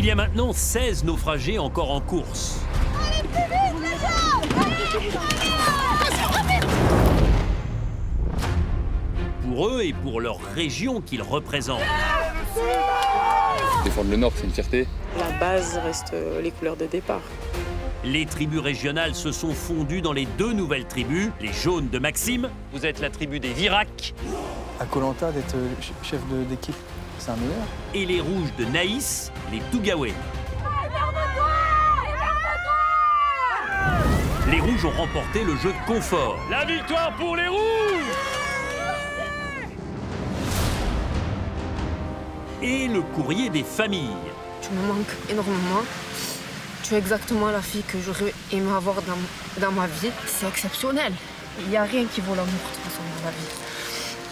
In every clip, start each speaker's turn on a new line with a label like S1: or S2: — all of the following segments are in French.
S1: Il y a maintenant 16 naufragés encore en course.
S2: Allez, plus vite, les gens!
S1: Pour eux et pour leur région qu'ils représentent.
S3: Défendre le Nord, c'est une fierté.
S4: La base reste les couleurs de départ.
S1: Les tribus régionales se sont fondues dans les deux nouvelles tribus, les jaunes de Maxime. Vous êtes la tribu des Virac.
S5: À Koh Lanta, d'être chef d'équipe, c'est un honneur.
S1: Et les rouges de Naïs, les Tougaouais. Les rouges ont remporté le jeu de confort. La victoire pour les rouges! Et le courrier des familles.
S6: Tu me manques énormément. Tu es exactement la fille que j'aurais aimé avoir dans ma vie. C'est exceptionnel. Il n'y a rien qui vaut l'amour de toute façon dans la vie.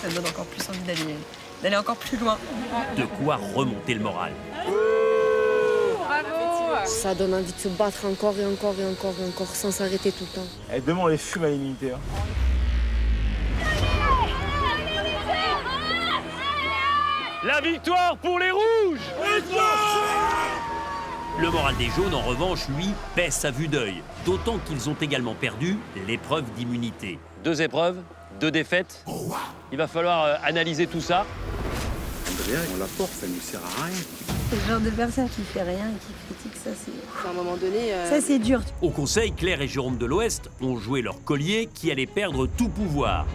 S7: Ça donne encore plus envie d'aller encore plus loin.
S1: De quoi remonter le moral.
S6: Ça donne envie de se battre encore et encore et encore et encore sans s'arrêter tout le temps.
S8: Et demain, on les fume à l'immunité.
S1: La victoire pour les rouges! Le moral des jaunes, en revanche, lui, baisse à vue d'œil. D'autant qu'ils ont également perdu l'épreuve d'immunité. 2 épreuves, 2 défaites. Il va falloir analyser tout ça.
S3: Andrea, on la porte, ça ne sert à rien.
S2: C'est le genre de personne qui fait rien et qui critique, ça c'est...
S6: À un moment donné...
S2: Ça c'est dur.
S1: Au conseil, Claire et Jérôme de l'Ouest ont joué leur collier qui allait perdre tout pouvoir.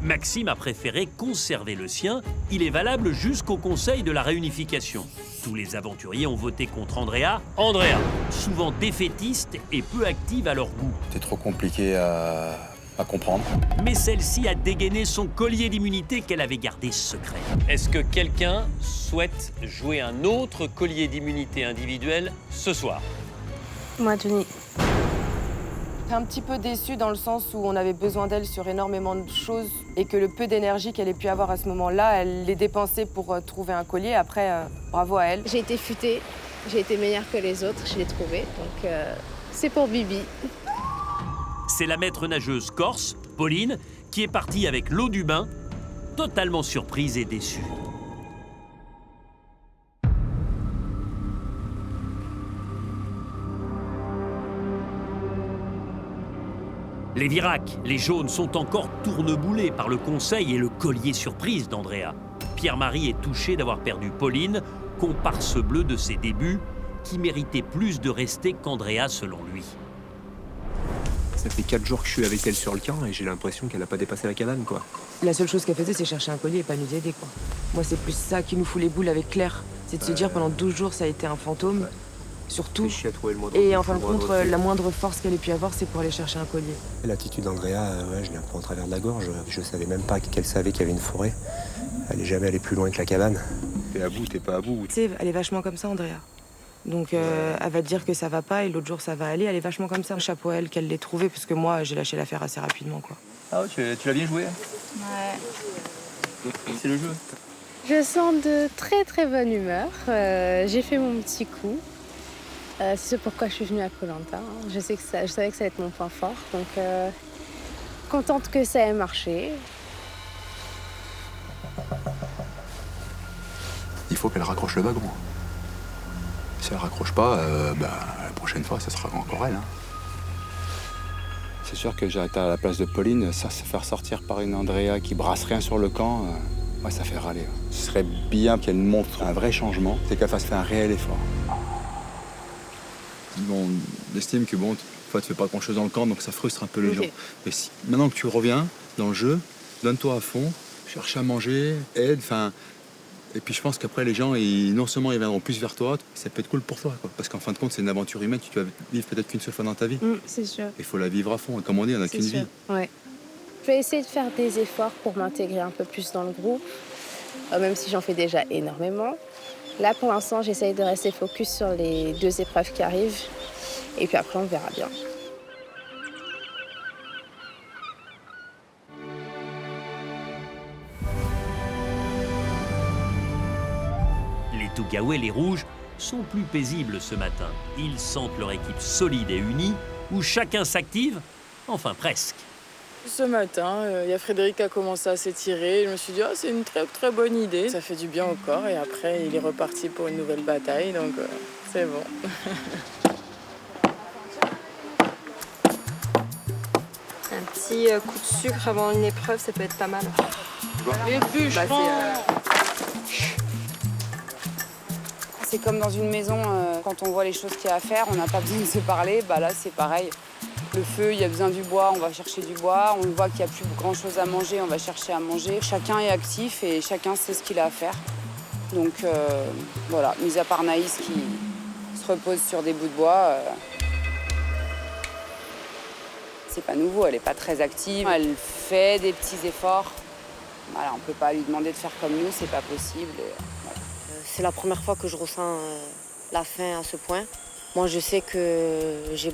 S1: Maxime a préféré conserver le sien. Il est valable jusqu'au conseil de la réunification. Tous les aventuriers ont voté contre Andrea. Andrea, souvent défaitiste et peu active à leur goût.
S5: C'est trop compliqué à comprendre.
S1: Mais celle-ci a dégainé son collier d'immunité qu'elle avait gardé secret. Est-ce que quelqu'un souhaite jouer un autre collier d'immunité individuel ce soir?
S2: Moi, Tony.
S4: Un petit peu déçue dans le sens où on avait besoin d'elle sur énormément de choses et que le peu d'énergie qu'elle ait pu avoir à ce moment-là, elle l'ait dépensée pour trouver un collier. Après, bravo à elle.
S6: J'ai été futée, j'ai été meilleure que les autres, je l'ai trouvé. Donc c'est pour Bibi.
S1: C'est la maître nageuse corse, Pauline, qui est partie avec l'eau du bain, totalement surprise et déçue. Les Virac, les jaunes, sont encore tourneboulés par le conseil et le collier surprise d'Andrea. Pierre-Marie est touché d'avoir perdu Pauline, comparse bleue de ses débuts, qui méritait plus de rester qu'Andrea selon lui.
S9: Ça fait 4 jours que je suis avec elle sur le camp et j'ai l'impression qu'elle n'a pas dépassé la cabane, quoi.
S4: La seule chose qu'elle faisait, c'est chercher un collier et pas nous aider, quoi. Moi, c'est plus ça qui nous fout les boules avec Claire. C'est de se dire pendant 12 jours, ça a été un fantôme. Surtout. Et en fin de compte, la moindre force qu'elle ait pu avoir, c'est pour aller chercher un collier.
S9: L'attitude d'Andrea, je l'ai un peu en travers de la gorge. Je savais même pas qu'elle savait qu'il y avait une forêt. Elle n'est jamais allée plus loin que la cabane.
S3: T'es à bout, t'es pas à bout.
S4: Tu sais, elle est vachement comme ça, Andrea. Donc, elle va te dire que ça va pas et l'autre jour, ça va aller. Elle est vachement comme ça. Chapeau à elle qu'elle l'ait trouvé, parce que moi, j'ai lâché l'affaire assez rapidement, quoi.
S3: Ah ouais, tu l'as bien joué?
S2: Ouais.
S3: C'est le jeu.
S6: Je sens de très très bonne humeur. J'ai fait mon petit coup. C'est ce pourquoi je suis venue à Koh Lanta. Je savais que ça allait être mon point fort. Donc, contente que ça ait marché.
S3: Il faut qu'elle raccroche le wagon. Si elle raccroche pas, la prochaine fois, ça sera encore elle. Hein. C'est sûr que j'ai été à la place de Pauline, ça se faire sortir par une Andrea qui brasse rien sur le camp, ouais, ça fait râler. Ce serait bien qu'elle montre un vrai changement, c'est qu'elle fasse faire un réel effort. On estime que bon, tu fais pas grand-chose dans le camp, donc ça frustre un peu les gens. Mais si, maintenant que tu reviens dans le jeu, donne-toi à fond, cherche à manger, aide, enfin... Et puis je pense qu'après les gens, non seulement ils viendront plus vers toi, ça peut être cool pour toi, quoi. Parce qu'en fin de compte, c'est une aventure humaine, tu vas vivre peut-être qu'une seule fois dans ta vie.
S6: C'est sûr.
S3: Il faut la vivre à fond, et comme on dit, on n'a qu'une vie.
S6: Ouais. Je vais essayer de faire des efforts pour m'intégrer un peu plus dans le groupe, même si j'en fais déjà énormément. Là, pour l'instant, j'essaye de rester focus sur les 2 épreuves qui arrivent. Et puis après, on verra bien.
S1: Les Tougaouais, les rouges, sont plus paisibles ce matin. Ils sentent leur équipe solide et unie, où chacun s'active, enfin presque.
S8: Ce matin, il y a Frédéric qui a commencé à s'étirer. Je me suis dit, c'est une très très bonne idée. Ça fait du bien au corps et après, il est reparti pour une nouvelle bataille, donc c'est bon.
S7: Un petit coup de sucre avant une épreuve, ça peut être pas mal.
S8: Les bûcherons.
S10: C'est comme dans une maison, quand on voit les choses qu'il y a à faire, on n'a pas besoin de se parler. Là, c'est pareil. Le feu, il y a besoin du bois, on va chercher du bois. On voit qu'il n'y a plus grand-chose à manger, on va chercher à manger. Chacun est actif et chacun sait ce qu'il a à faire. Donc voilà, mis à part Naïs qui se repose sur des bouts de bois, c'est pas nouveau, elle n'est pas très active. Elle fait des petits efforts. Voilà, on ne peut pas lui demander de faire comme nous, c'est pas possible.
S11: C'est la première fois que je ressens la faim à ce point. Moi, je sais que j'ai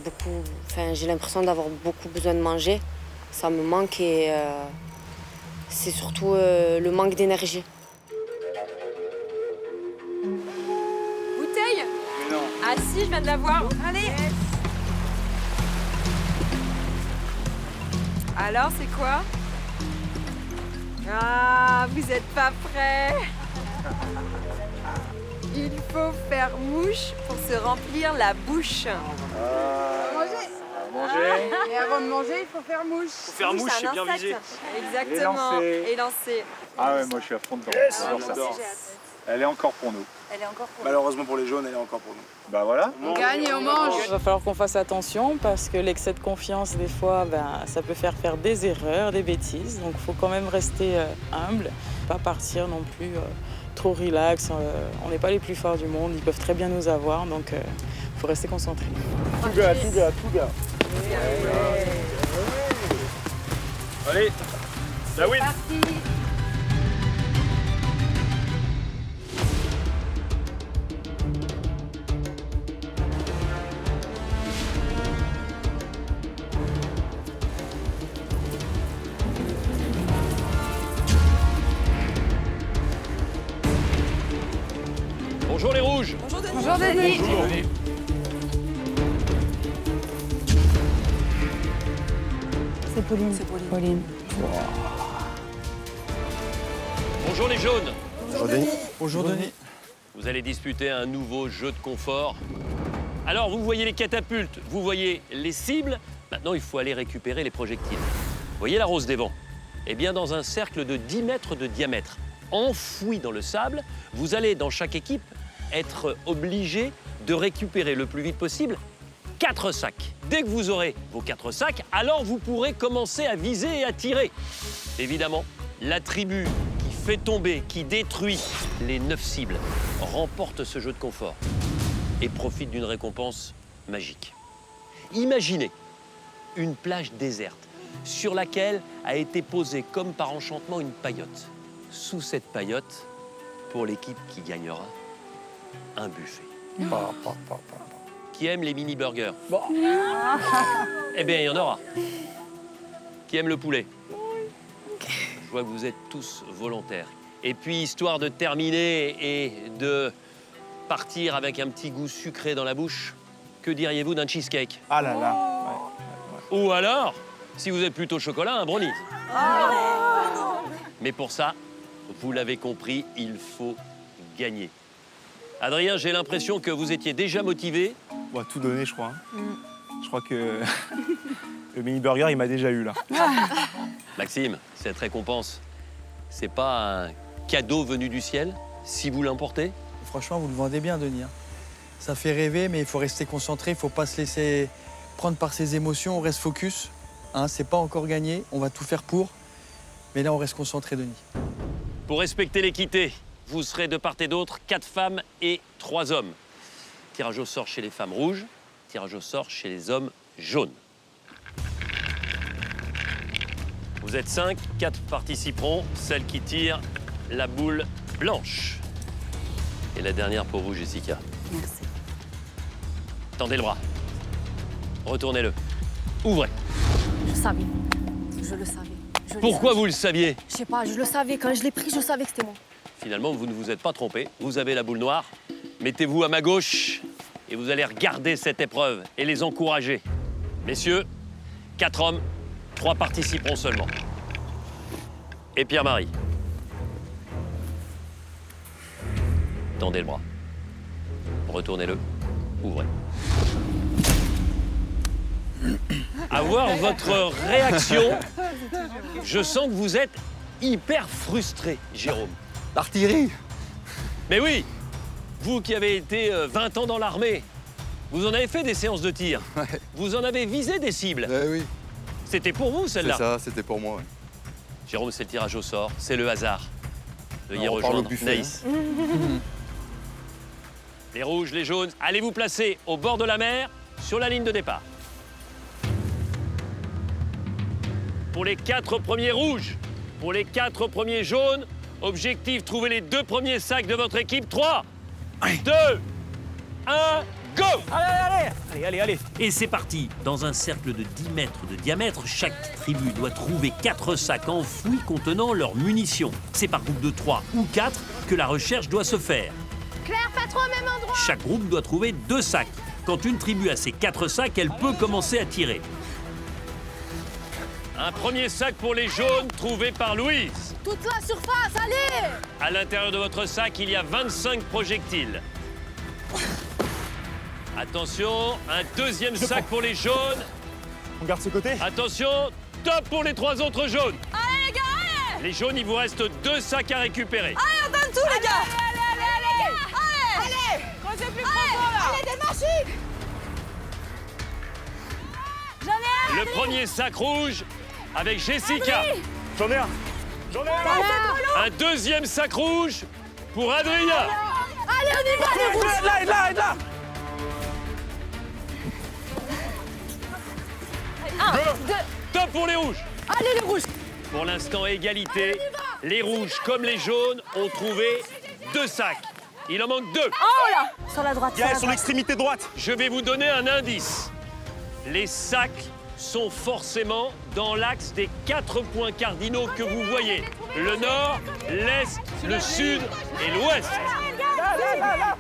S11: l'impression d'avoir beaucoup besoin de manger. Ça me manque et c'est surtout le manque d'énergie.
S7: Bouteille? Non. Ah si, je viens de la voir. Allez. Yes. Alors, c'est quoi? Ah, vous êtes pas prêts. Il faut faire mouche pour se remplir la bouche.
S10: Manger. Et avant de manger, il faut faire mouche.
S1: Faut faire mouche, c'est bien visé.
S7: Exactement. Et lancer.
S12: Ah ouais, moi je suis à fond dedans.
S1: Yes,
S12: elle est encore pour nous.
S7: Elle est encore pour
S12: Malheureusement pour les jaunes, elle est encore pour nous. Bah voilà.
S10: On gagne et on mange.
S8: Il va falloir qu'on fasse attention parce que l'excès de confiance, des fois, ça peut faire des erreurs, des bêtises. Donc il faut quand même rester humble, pas partir non plus trop relax. On n'est pas les plus forts du monde, ils peuvent très bien nous avoir, donc il faut rester concentré.
S12: Tout gars.
S1: Allez, David. Bonjour les rouges.
S7: Bonjour Denis.
S10: Bonjour Denis.
S1: Bonjour Denis.
S2: C'est Pauline. Pauline.
S1: Bonjour les jaunes.
S12: Bonjour Denis.
S5: Bonjour Denis.
S1: Vous allez disputer un nouveau jeu de confort. Alors, vous voyez les catapultes, vous voyez les cibles. Maintenant, il faut aller récupérer les projectiles. Vous voyez la rose des vents? Eh bien, dans un cercle de 10 mètres de diamètre, enfoui dans le sable, vous allez, dans chaque équipe, être obligé de récupérer le plus vite possible 4 sacs. Dès que vous aurez vos 4 sacs, alors vous pourrez commencer à viser et à tirer. Évidemment, la tribu qui fait tomber, qui détruit les 9 cibles, remporte ce jeu de confort et profite d'une récompense magique. Imaginez une plage déserte sur laquelle a été posée comme par enchantement une paillote. Sous cette paillote, pour l'équipe qui gagnera, un buffet. Qui aime les mini-burgers? Eh bien, il y en aura. Qui aime le poulet? Je vois que vous êtes tous volontaires. Et puis, histoire de terminer et de partir avec un petit goût sucré dans la bouche, que diriez-vous d'un cheesecake?
S5: Ah là là. Ouais.
S1: Ou alors, si vous êtes plutôt chocolat, un brownie. Mais pour ça, vous l'avez compris, il faut gagner. Adrien, j'ai l'impression que vous étiez déjà motivé.
S5: On va tout donner, je crois. Je crois que le mini-burger, il m'a déjà eu, là.
S1: Maxime, cette récompense, c'est pas un cadeau venu du ciel, si vous l'emportez?
S13: Franchement, vous le vendez bien, Denis. Ça fait rêver, mais il faut rester concentré, il faut pas se laisser prendre par ses émotions, on reste focus. C'est pas encore gagné, on va tout faire pour. Mais là, on reste concentré, Denis.
S1: Pour respecter l'équité, vous serez de part et d'autre 4 femmes et 3 hommes. Tirage au sort chez les femmes rouges, tirage au sort chez les hommes jaunes. Vous êtes 5, 4 participeront, celle qui tire la boule blanche. Et la dernière pour vous, Jessica.
S2: Merci.
S1: Tendez le bras. Retournez-le. Ouvrez.
S11: Je savais. Je le savais.
S1: Pourquoi vous le saviez?
S11: Je sais pas, je le savais. Quand je l'ai pris, je savais que c'était moi.
S1: Finalement, vous ne vous êtes pas trompé. Vous avez la boule noire. Mettez-vous à ma gauche et vous allez regarder cette épreuve et les encourager. Messieurs, 4 hommes, 3 participeront seulement. Et Pierre-Marie. Tendez le bras. Retournez-le. Ouvrez. À voir votre réaction, je sens que vous êtes hyper frustré, Jérôme.
S3: L'artillerie.
S1: Mais oui, vous qui avez été 20 ans dans l'armée, vous en avez fait des séances de tir.
S3: Ouais.
S1: Vous en avez visé des cibles.
S3: Oui.
S1: C'était pour vous, celle-là.
S3: C'est ça, c'était pour moi. Ouais.
S1: Jérôme, c'est le tirage au sort, c'est le hasard. Veuillez
S3: On parle au
S1: rejoindre
S3: buffet,
S1: Naïs. Les rouges, les jaunes, allez vous placer au bord de la mer, sur la ligne de départ. Pour les 4 premiers rouges, pour les 4 premiers jaunes, objectif, trouver les 2 premiers sacs de votre équipe. 3, 2, 1, go!
S5: Allez.
S1: Et c'est parti. Dans un cercle de 10 mètres de diamètre, chaque tribu doit trouver 4 sacs enfouis contenant leurs munitions. C'est par groupe de 3 ou 4 que la recherche doit se faire.
S6: Claire, pas trop au même endroit.
S1: Chaque groupe doit trouver 2 sacs. Quand une tribu a ses 4 sacs, elle peut commencer à tirer. Un premier sac pour les jaunes, trouvé par Louise.
S6: Toute la surface, allez.
S1: À l'intérieur de votre sac, il y a 25 projectiles. Attention, un deuxième sac pour les jaunes.
S5: On garde ce côté.
S1: Attention, top pour les 3 autres jaunes.
S6: Allez les gars, allez.
S1: Les jaunes, il vous reste 2 sacs à récupérer.
S6: Allez, on donne tout les gars. Allez. Creusez plus profond là. Allez, démarchez. J'en ai un.
S1: Le premier sac rouge avec Jessica.
S5: J'en ai un.
S1: Un deuxième sac rouge pour Adrien.
S6: Allez, on y va les rouges.
S5: Aide là.
S6: 1, 2.
S1: Top pour les rouges.
S6: Allez les rouges.
S1: Pour l'instant, égalité. Les rouges comme les jaunes ont trouvé 2 sacs. Il en manque 2.
S6: Oh là. Sur la droite.
S5: Gaël, sur l'extrémité droite.
S1: Je vais vous donner un indice. Les sacs sont forcément dans l'axe des 4 points cardinaux que vous voyez. Le nord, l'est, le sud et l'ouest.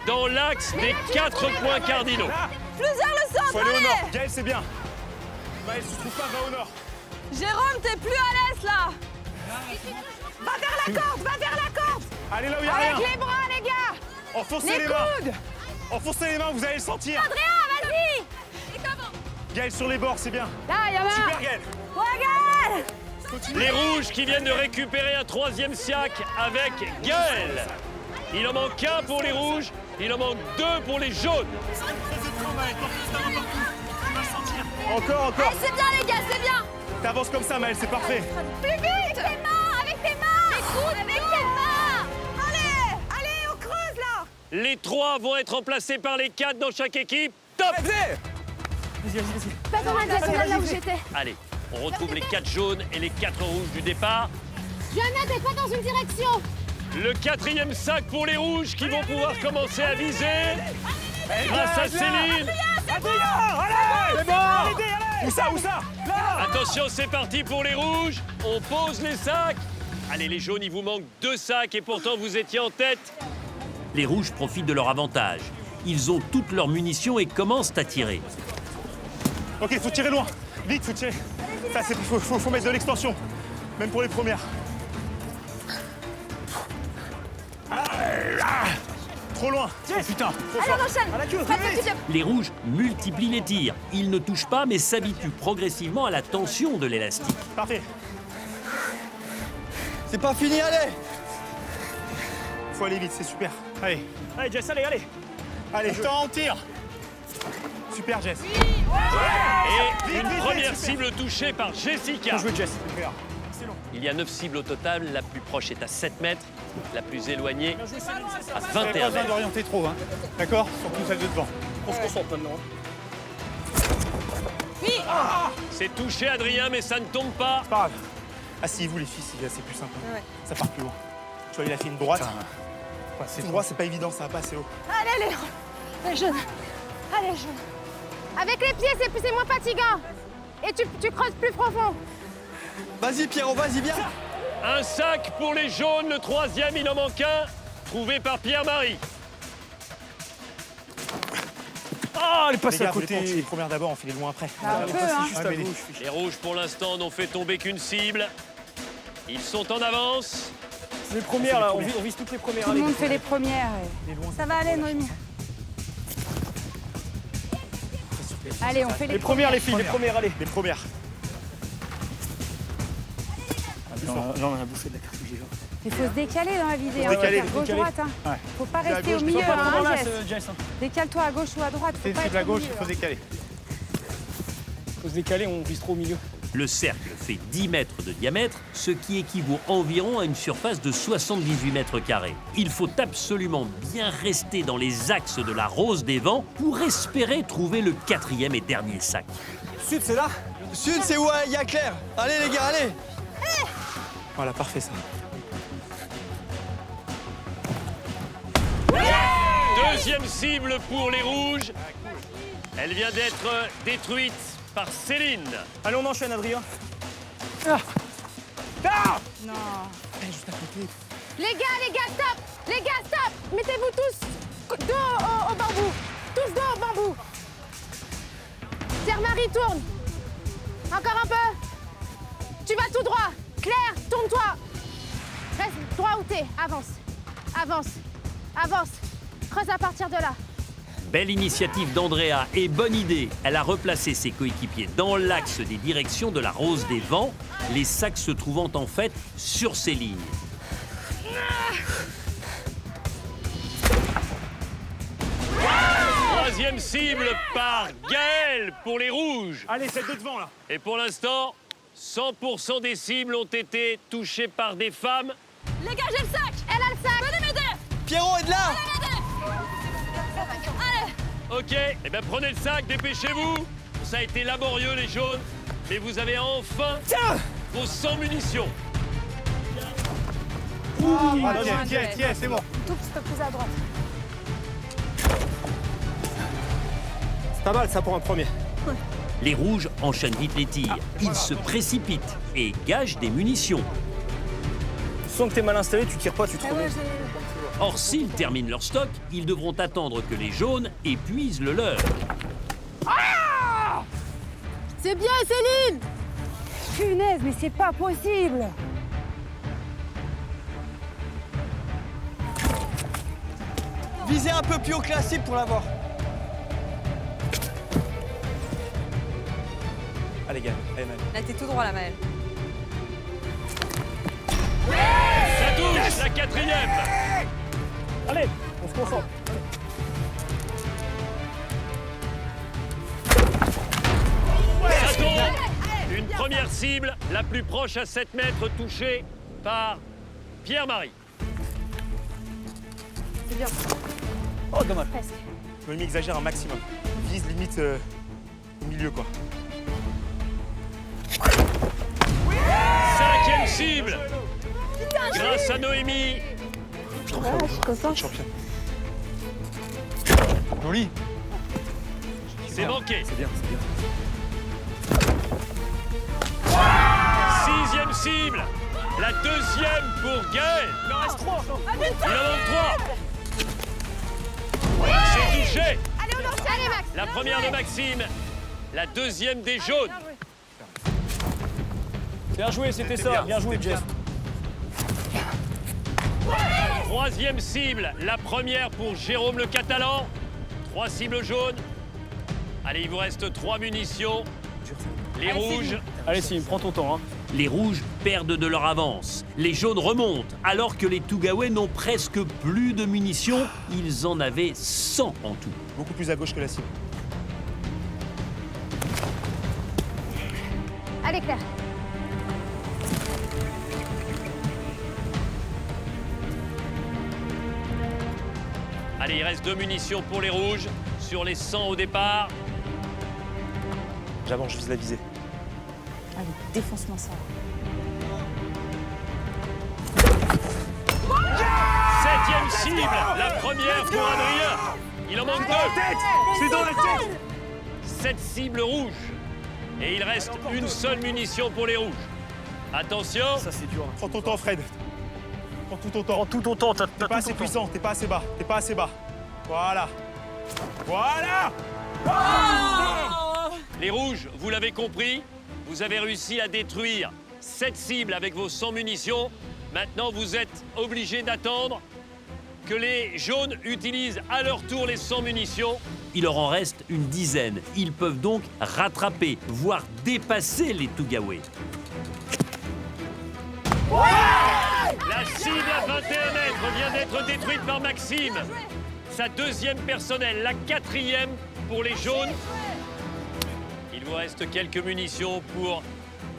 S1: Dans l'axe des 4 points cardinaux.
S6: Plus vers le centre.
S5: Faut aller au
S6: allez.
S5: nord. Gaël, c'est bien. Maël, si tu trouves pas, va au nord.
S6: Jérôme, t'es plus à l'est là. Va vers la corde.
S5: Allez là où il y a rien.
S6: Avec les bras les gars.
S5: Enfoncez les mains. Enfoncez les mains, vous allez le sentir.
S6: Adrien, vas-y.
S5: Gaël, sur les bords, c'est bien.
S6: Là, il y en a un.
S5: Super, Gaël.
S6: Ouais, Gaël.
S1: Les rouges qui viennent de récupérer un 3e sac avec Gaël. Il en manque 1 pour les rouges, il en manque 2 pour les jaunes.
S5: Encore.
S6: Allez, c'est bien les gars, c'est bien.
S5: T'avances comme ça, Maël, c'est parfait.
S6: Plus vite. Avec tes mains. Avec tes mains. Allez, on creuse là.
S1: Les 3 vont être remplacés par les 4 dans chaque équipe. Top!
S6: Pas dans la là où j'étais.
S1: Allez, on retrouve les 4 jaunes et les 4 rouges du départ.
S6: Johanna, t'es pas dans une direction.
S1: Le 4e sac pour les rouges qui vont pouvoir commencer à viser. Grâce à Céline.
S5: C'est bon. Où ça
S1: Attention, c'est parti pour les rouges. On pose les sacs. Allez, les jaunes, il vous manque 2 sacs et pourtant vous étiez en tête. Les rouges profitent de leur avantage. Ils ont toutes leurs munitions et commencent à tirer.
S5: Ok, faut tirer loin. Vite, faut tirer. Ça, faut mettre de l'extension. Même pour les premières. Trop loin. Oh, putain. Trop fort.
S6: Enchaîne.
S1: Les rouges multiplient les tirs. Ils ne touchent pas mais s'habituent progressivement à la tension de l'élastique.
S5: Parfait.
S13: C'est pas fini, allez.
S5: Faut aller vite, c'est super. Allez, Jess, allez. Allez, temps, on tire. Super, Jess.
S1: Et une
S5: vite,
S1: première
S5: super.
S1: cible touchée par Jessica.
S5: Bien joué, Jess. C'est long.
S1: Il y a 9 cibles au total. La plus proche est à 7 mètres. La plus éloignée à
S5: Pas
S1: 21
S5: besoin
S1: mètres.
S5: d'orienter trop, hein. D'accord? Surtout celle de devant. On se concentre maintenant.
S1: C'est touché, Adrien, mais ça ne tombe pas.
S5: Pas grave. Asseyez-vous, les filles, c'est plus simple.
S6: Ouais.
S5: Ça part plus loin. Tu vois, il a fait une droite. Ouais, c'est droit, c'est pas évident, ça va pas assez haut.
S6: Allez, les jeunes. Allez, jeunes. Avec les pieds, c'est moins fatigant. Et tu creuses plus profond.
S13: Vas-y, Pierrot, vas-y, viens.
S1: Un sac pour les jaunes, le 3e, il en manque un. Trouvé par Pierre-Marie. Oh,
S5: elle est passée à
S12: gars,
S5: côté.
S12: les premières d'abord, on fait les loin après.
S10: Un peu, hein.
S5: Juste à gauche.
S1: Les rouges, pour l'instant, n'ont fait tomber qu'une cible. Ils sont en avance.
S5: Les premières, là, on vise toutes les premières.
S10: Tout le monde fait les premières. Ça va aller, Noémie. Allez, on fait les
S5: premières, les filles, les premières, allez.
S12: Les premières.
S5: Là, on a bouffé de la carte vigeante.
S10: Il faut se décaler dans la vidéo.
S12: Faut se décaler,
S10: Gauche-droite. Hein.
S12: Ouais.
S10: Faut pas
S12: C'est à
S10: rester
S12: gauche,
S10: au milieu,
S5: Pas trop dans
S10: hein,
S5: l'axe,
S10: Jess.
S5: Jess.
S10: Décale-toi à gauche ou à droite. Faut
S12: C'est
S10: pas
S12: de
S10: être
S12: la
S10: au
S12: gauche,
S10: milieu,
S12: il faut se
S10: hein.
S12: décaler.
S5: Faut se décaler, on vise trop au milieu.
S1: Le cercle fait 10 mètres de diamètre, ce qui équivaut environ à une surface de 78 mètres carrés. Il faut absolument bien rester dans les axes de la rose des vents pour espérer trouver le 4e et dernier sac.
S5: Sud, c'est là?
S13: Sud, c'est où il y a Claire. Allez les gars, allez.
S12: Voilà, parfait ça.
S1: Deuxième cible pour les rouges. Elle vient d'être détruite par Céline.
S5: Allez, on enchaîne, Adrien.
S10: Non.
S6: Les gars, stop! Les gars, stop! Mettez-vous tous dos au bambou. Tous dos au bambou. Pierre-Marie, tourne. Encore un peu. Tu vas tout droit. Claire, tourne-toi. Reste droit où t'es. Avance. Avance. Avance. Creuse à partir de là.
S1: Belle initiative d'Andrea et bonne idée. Elle a replacé ses coéquipiers dans l'axe des directions de la rose des vents, les sacs se trouvant en fait sur ces lignes. Troisième cible par Gaël pour les rouges.
S5: Allez, celle de devant, là.
S1: Et pour l'instant, 100% des cibles ont été touchées par des femmes.
S6: Les gars, j'ai le sac. Elle a le sac. Venez m'aider.
S13: Pierrot est de là.
S1: Ok, eh bien prenez le sac, dépêchez-vous. Ça a été laborieux les jaunes, mais vous avez enfin vos 100 munitions.
S12: Tiens, c'est bon.
S6: Tout petit peu plus à droite.
S5: C'est pas mal, ça, pour un premier.
S1: Les rouges enchaînent vite les tirs. Ils se précipitent et gagent des munitions.
S5: Sens que t'es mal installé, tu tires pas, tu te remets.
S1: Or, s'ils terminent leur stock, ils devront attendre que les jaunes épuisent le leur.
S6: C'est bien, Céline.
S10: Punaise, mais c'est pas possible.
S13: Visez un peu plus haut que la cible pour l'avoir.
S5: Allez, gars, allez, Maël.
S7: Là, t'es tout droit, là, Maël.
S1: Ça touche, la 4e.
S5: Allez, on se concentre.
S1: Ça tombe. Une première cible, la plus proche à 7 mètres, touchée par Pierre-Marie.
S6: C'est bien.
S5: Oh, dommage.
S6: Presque.
S12: Noémie exagère un maximum. Vise limite au milieu, quoi.
S1: 5e cible. Grâce à Noémie.
S6: Je suis contente.
S12: Champion.
S13: Joli.
S1: C'est manqué.
S5: C'est bien, c'est bien.
S1: 6e cible. La 2e pour Gaël.
S5: Il en reste 3.
S1: Il en manque 3. C'est touché.
S6: Allez, on enchaîne. Allez, Max.
S1: La première de Maxime. La 2e des jaunes.
S5: Bien joué, c'était ça. Bien joué, Jeff.
S1: 3e cible. La première pour Jérôme le Catalan. 3 cibles jaunes. Allez, il vous reste 3 munitions. Les rouges.
S5: Allez, Sim, prends ton temps. Hein.
S1: Les rouges perdent de leur avance. Les jaunes remontent, alors que les Tougaouais n'ont presque plus de munitions. Ils en avaient 100 en tout.
S12: Beaucoup plus à gauche que la cible.
S6: Allez, Claire.
S1: Allez, il reste 2 munitions pour les rouges. Sur les 100 au départ.
S12: J'avance, je vise la visée.
S10: Allez, défonce-moi ça.
S1: 7e cible, la première pour Adrien. Il en manque 2.
S5: C'est dans la tête.
S1: 7 cibles rouges. Et il reste une seule munition pour les rouges. Attention.
S5: Ça, c'est dur.
S12: Prends ton temps, Fred. Prends tout ton temps.
S5: Prends tout ton temps.
S12: T'es pas assez puissant, t'es pas assez bas. T'es pas assez bas. Voilà. Voilà.
S1: Les rouges, vous l'avez compris, vous avez réussi à détruire 7 cibles avec vos 100 munitions. Maintenant, vous êtes obligés d'attendre que les jaunes utilisent à leur tour les 100 munitions. Il leur en reste une dizaine. Ils peuvent donc rattraper, voire dépasser les Tougaoués. La cible à 21 mètres vient d'être détruite par Maxime. Sa deuxième personnelle, la quatrième pour les jaunes. Il vous reste quelques munitions pour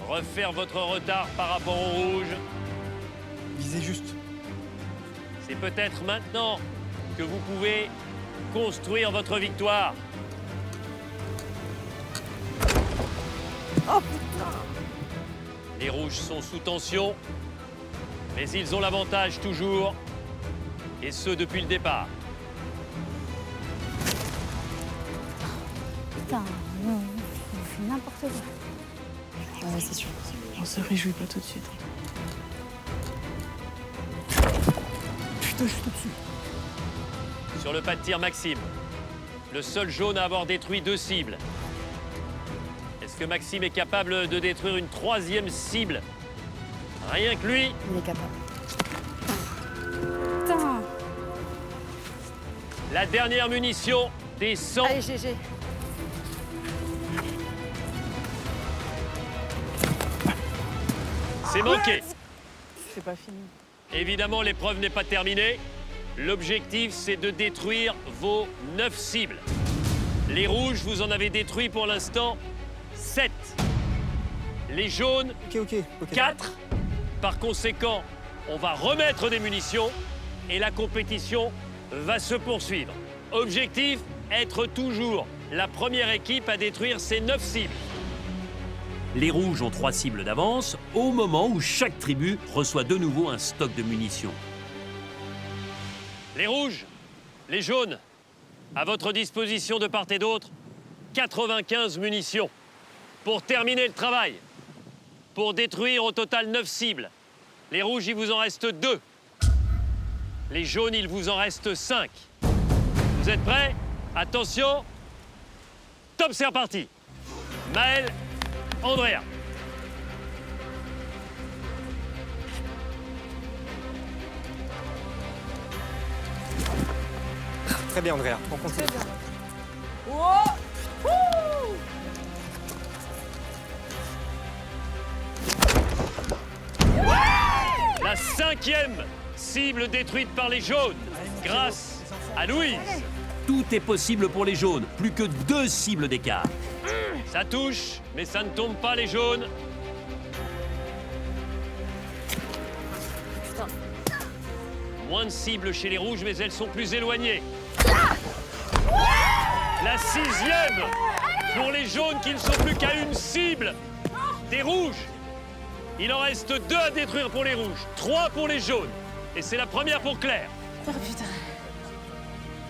S1: refaire votre retard par rapport aux rouges.
S13: Visez juste.
S1: C'est peut-être maintenant que vous pouvez construire votre victoire.
S6: Oh putain!
S1: Les rouges sont sous tension, mais ils ont l'avantage toujours, et ce depuis le départ.
S6: Putain, non, on fait n'importe quoi.
S4: Ouais, c'est sûr. On se réjouit pas tout de suite.
S6: Putain, je suis tout dessus.
S1: Sur le pas de tir, Maxime, le seul jaune à avoir détruit 2 cibles. Est-ce que Maxime est capable de détruire une 3e cible? Rien que lui.
S6: Il est capable. Putain!
S1: La dernière munition des 100.
S6: Allez, GG.
S1: C'est manqué.
S8: C'est pas fini.
S1: Évidemment, l'épreuve n'est pas terminée. L'objectif, c'est de détruire vos 9 cibles. Les rouges, vous en avez détruit pour l'instant 7. Les jaunes, 4. Par conséquent, on va remettre des munitions et la compétition va se poursuivre. Objectif, être toujours la première équipe à détruire ces 9 cibles. Les rouges ont 3 cibles d'avance au moment où chaque tribu reçoit de nouveau un stock de munitions. Les rouges, les jaunes, à votre disposition de part et d'autre, 95 munitions pour terminer le travail, pour détruire au total 9 cibles. Les rouges, il vous en reste 2. Les jaunes, il vous en reste 5. Vous êtes prêts? Attention. Top, c'est reparti. Maël, Andrea.
S12: Très bien, Andrea. On continue.
S1: La 5e cible détruite par les jaunes, grâce à Louise. Tout est possible pour les jaunes, plus que 2 cibles d'écart. Ça touche, mais ça ne tombe pas les jaunes. Moins de cibles chez les rouges, mais elles sont plus éloignées. La 6e pour les jaunes qui ne sont plus qu'à une cible des rouges. Il en reste 2 à détruire pour les rouges, 3 pour les jaunes. Et c'est la première pour Claire.
S6: Oh putain.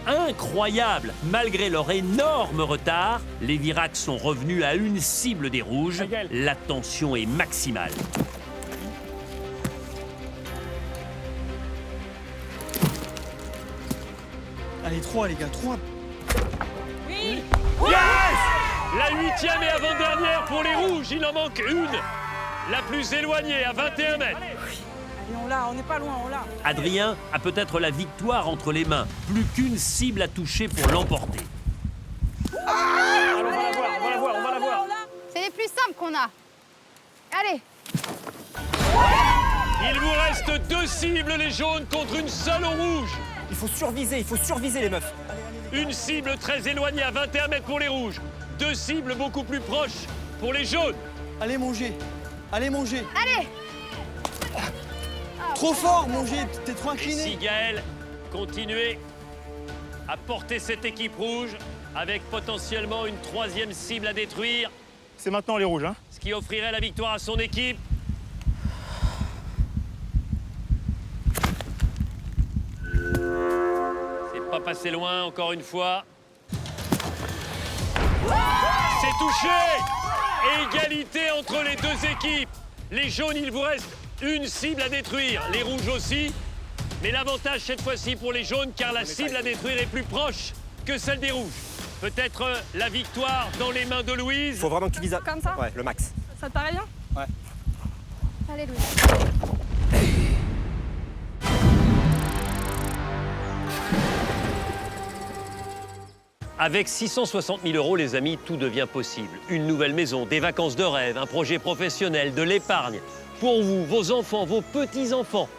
S1: Incroyable! Malgré leur énorme retard, les Viracs sont revenus à une cible des rouges. La tension est maximale.
S13: Allez, 3 les gars, 3.
S1: Oui! Yes! La 8e et avant-dernière pour les rouges. Il en manque une. La plus éloignée, à 21 mètres.
S8: Allez, on l'a, on n'est pas loin, on l'a.
S1: Adrien a peut-être la victoire entre les mains. Plus qu'une cible à toucher pour l'emporter.
S8: Alors, on va la voir, on va la voir, on va la voir.
S6: C'est les plus simples qu'on a. Allez.
S1: Il vous reste 2 cibles, les jaunes, contre une seule au rouge.
S12: Il faut surviser les meufs.
S1: Une cible très éloignée à 21 mètres pour les rouges. 2 cibles beaucoup plus proches pour les jaunes.
S13: Allez, mon G. Allez, mon G.
S6: Allez.
S13: Trop fort, mon G. T'es trop
S1: Et
S13: incliné.
S1: si Gaël continuait à porter cette équipe rouge avec potentiellement une 3e cible à détruire.
S5: C'est maintenant les rouges, hein.
S1: Ce qui offrirait la victoire à son équipe. C'est pas passé loin, encore une fois. C'est touché! Égalité entre les 2 équipes. Les jaunes, il vous reste une cible à détruire. Les rouges aussi. Mais l'avantage cette fois-ci pour les jaunes, car la cible à détruire est plus proche que celle des rouges. Peut-être la victoire dans les mains de Louise.
S9: Faut vraiment que tu vises à...
S7: Comme ça?
S9: Ouais, le max.
S7: Ça te paraît bien?
S9: Ouais.
S6: Allez, Louis.
S1: Avec 660 000 euros, les amis, tout devient possible. Une nouvelle maison, des vacances de rêve, un projet professionnel, de l'épargne. Pour vous, vos enfants, vos petits-enfants.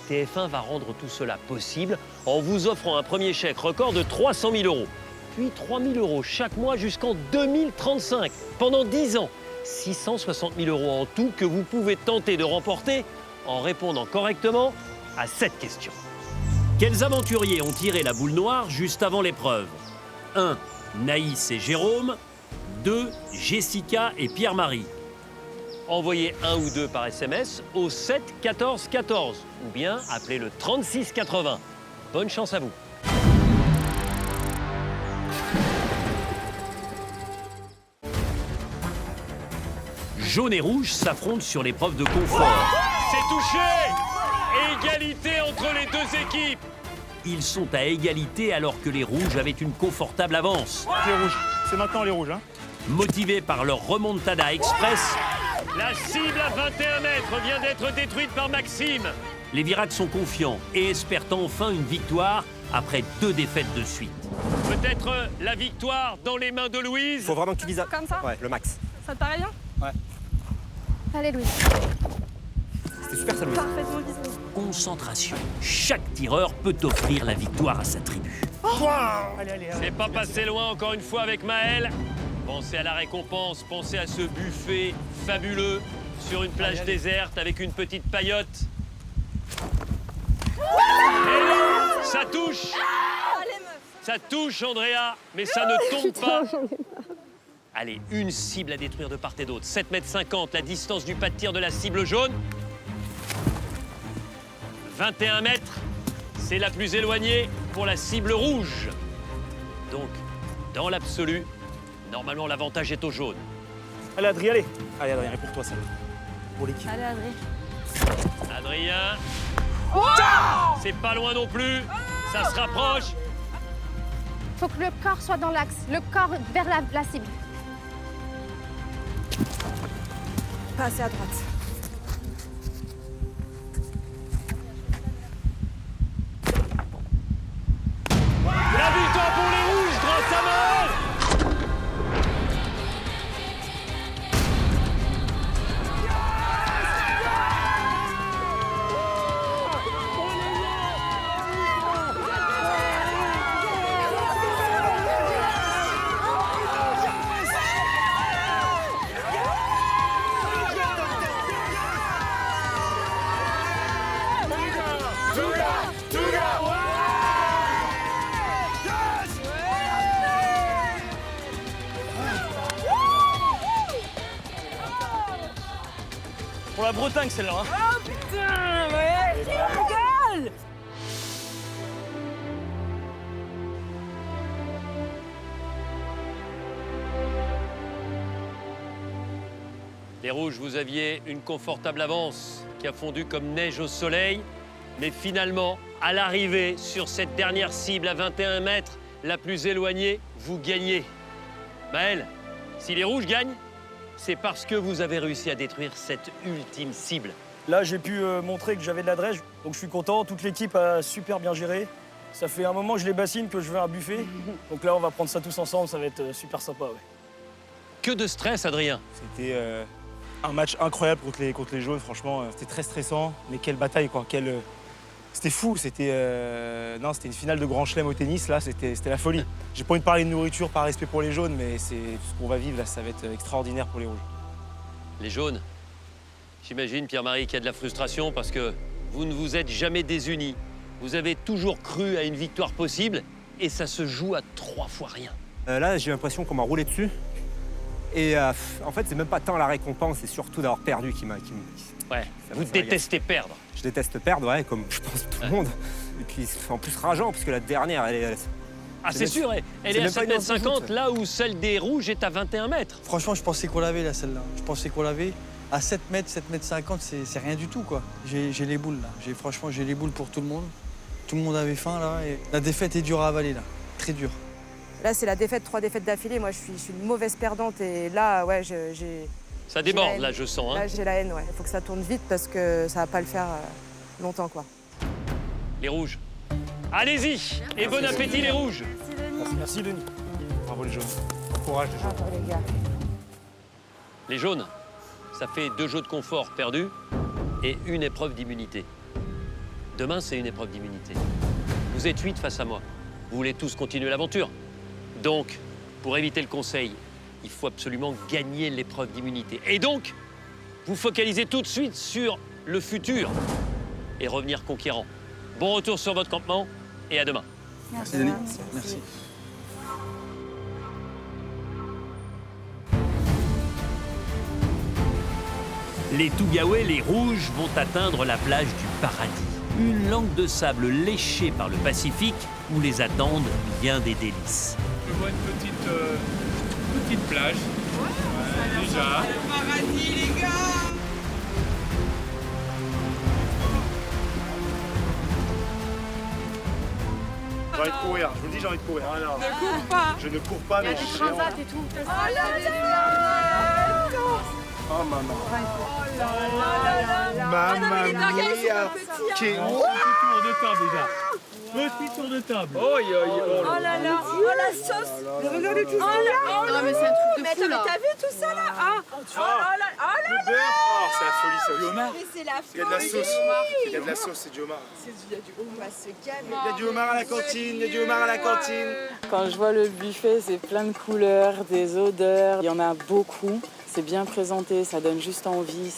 S1: TF1 va rendre tout cela possible en vous offrant un premier chèque record de 300 000 euros. Puis 3 000 euros chaque mois jusqu'en 2035. Pendant 10 ans, 660 000 euros en tout que vous pouvez tenter de remporter en répondant correctement à cette question. Quels aventuriers ont tiré la boule noire juste avant l'épreuve? 1. Naïs et Jérôme. 2. Jessica et Pierre-Marie. Envoyez un ou deux par SMS au 7 14 14 ou bien appelez le 36 80. Bonne chance à vous. Jaune et rouge s'affrontent sur l'épreuve de confort. C'est touché! Égalité entre les deux équipes. Ils sont à égalité alors que les rouges avaient une confortable avance.
S5: Les rouges, c'est maintenant les rouges. Hein.
S1: Motivés par leur remontada express, la cible à 21 mètres vient d'être détruite par Maxime. Les Viracs sont confiants et espèrent enfin une victoire après 2 défaites de suite. Peut-être la victoire dans les mains de Louise.
S9: Faut vraiment que tu vises à...
S7: Comme ça?
S9: Ouais, le max.
S7: Ça te paraît bien?
S9: Ouais.
S6: Allez, Louis.
S9: C'était super ça, Louise.
S7: Parfaitement visé.
S1: Concentration. Chaque tireur peut offrir la victoire à sa tribu. C'est pas passé loin encore une fois avec Maël. Pensez à la récompense, pensez à ce buffet fabuleux sur une plage déserte avec une petite paillote. Et non, ça touche. Ça touche, Andrea, mais ça ne tombe pas. Allez, une cible à détruire de part et d'autre. 7,50 m, la distance du pas de tir de la cible jaune. 21 mètres, c'est la plus éloignée pour la cible rouge. Donc, dans l'absolu, normalement, l'avantage est au jaune.
S5: Allez, Adrien, allez. Allez, Adrien, pour toi, ça. Pour l'équipe.
S2: Allez, Adrien.
S1: Adrien. C'est pas loin non plus. Ça se rapproche.
S6: Faut que le corps soit dans l'axe, le corps vers la cible.
S7: Passez à droite.
S1: La victoire pour les rouges grâce à Maël.
S5: Pour la Bretagne, celle-là. Hein.
S7: Oh putain, ouais. Gueule.
S1: Les rouges, vous aviez une confortable avance qui a fondu comme neige au soleil. Mais finalement, à l'arrivée sur cette dernière cible à 21 mètres, la plus éloignée, vous gagnez. Maël, si les rouges gagnent, c'est parce que vous avez réussi à détruire cette ultime cible.
S14: Là, j'ai pu montrer que j'avais de la drèche, donc je suis content. Toute l'équipe a super bien géré. Ça fait un moment que je les bassine, que je veux un buffet. Donc là, on va prendre ça tous ensemble, ça va être super sympa. Ouais.
S1: Que de stress, Adrien.
S12: C'était un match incroyable contre les jaunes, franchement. C'était très stressant, mais quelle bataille, quoi. C'était fou, c'était une finale de grand chelem au tennis, là, c'était la folie. J'ai pas envie de parler de nourriture par respect pour les jaunes, mais c'est ce qu'on va vivre, là, ça va être extraordinaire pour les rouges.
S1: Les jaunes, j'imagine, Pierre-Marie, qu'il y a de la frustration parce que vous ne vous êtes jamais désunis. Vous avez toujours cru à une victoire possible et ça se joue à 3 fois rien.
S9: Là, j'ai l'impression qu'on m'a roulé dessus. Et en fait, c'est même pas tant la récompense, c'est surtout d'avoir perdu qui m'a...
S1: Ouais, vous détestez perdre.
S9: Je déteste perdre, ouais, comme je pense tout le monde. Et puis, c'est en plus rageant, parce que la dernière, elle est...
S1: Ah, c'est sûr, elle est à 7,50 m, là où celle des rouges est à 21 mètres.
S13: Franchement, je pensais qu'on l'avait, là, celle-là. Je pensais qu'on l'avait. À 7 mètres, 7,50 m, c'est rien du tout, quoi. J'ai les boules, là. Franchement, j'ai les boules pour tout le monde. Tout le monde avait faim, là. Et la défaite est dure à avaler, là. Très dure.
S10: Là, c'est la défaite, 3 défaites d'affilée. Moi, je suis une mauvaise perdante et là, ouais,
S1: Ça déborde, là, je sens. Hein.
S10: Là, j'ai la haine, ouais. Il faut que ça tourne vite parce que ça va pas le faire longtemps, quoi.
S1: Les rouges. Allez-y et bon appétit, les rouges.
S12: Merci, Denis. Bravo, les jaunes. Bon courage, les jaunes.
S10: Bravo, les gars.
S1: Les jaunes, ça fait 2 jeux de confort perdus et une épreuve d'immunité. Demain, c'est une épreuve d'immunité. Vous êtes 8 face à moi. Vous voulez tous continuer l'aventure. Donc, pour éviter le conseil, il faut absolument gagner l'épreuve d'immunité. Et donc, vous focalisez tout de suite sur le futur et revenir conquérant. Bon retour sur votre campement et à demain.
S3: Merci, Denis. Merci.
S1: Les Tougaouais, les rouges, vont atteindre la plage du paradis. Une langue de sable léchée par le Pacifique où les attendent bien des délices.
S15: Je vois une petite plage. Ouais, déjà. Le paradis, les gars!
S12: J'ai envie de courir, je vous le dis, j'ai envie de courir.
S15: Ne cours pas!
S12: Je ne cours pas, mais je suis en...
S15: et tout. Oh là là!
S12: Oh, maman.
S15: Oh là là!
S12: Maman
S15: il est dingue, ils sont petits, hein.
S14: Tour de table déjà. Petit tour de table.
S15: Oh là là! Oh la sauce!
S10: Regardez tout ça!
S15: Non mais c'est un truc de fou là! T'as vu tout ça là? Ah! Oh là là! Oh là là!
S12: Oh, c'est la folie, ça. Du homard.
S15: Mais c'est la folie!
S12: Il y a de la sauce. Il y a de la sauce, c'est du homard.
S15: Il y a du homard, ce gamin.
S12: Il y a du homard à la cantine, il y a du homard à la cantine.
S8: Quand je vois le buffet, c'est plein de couleurs, des odeurs. Il y en a beaucoup. C'est bien présenté, ça donne juste envie.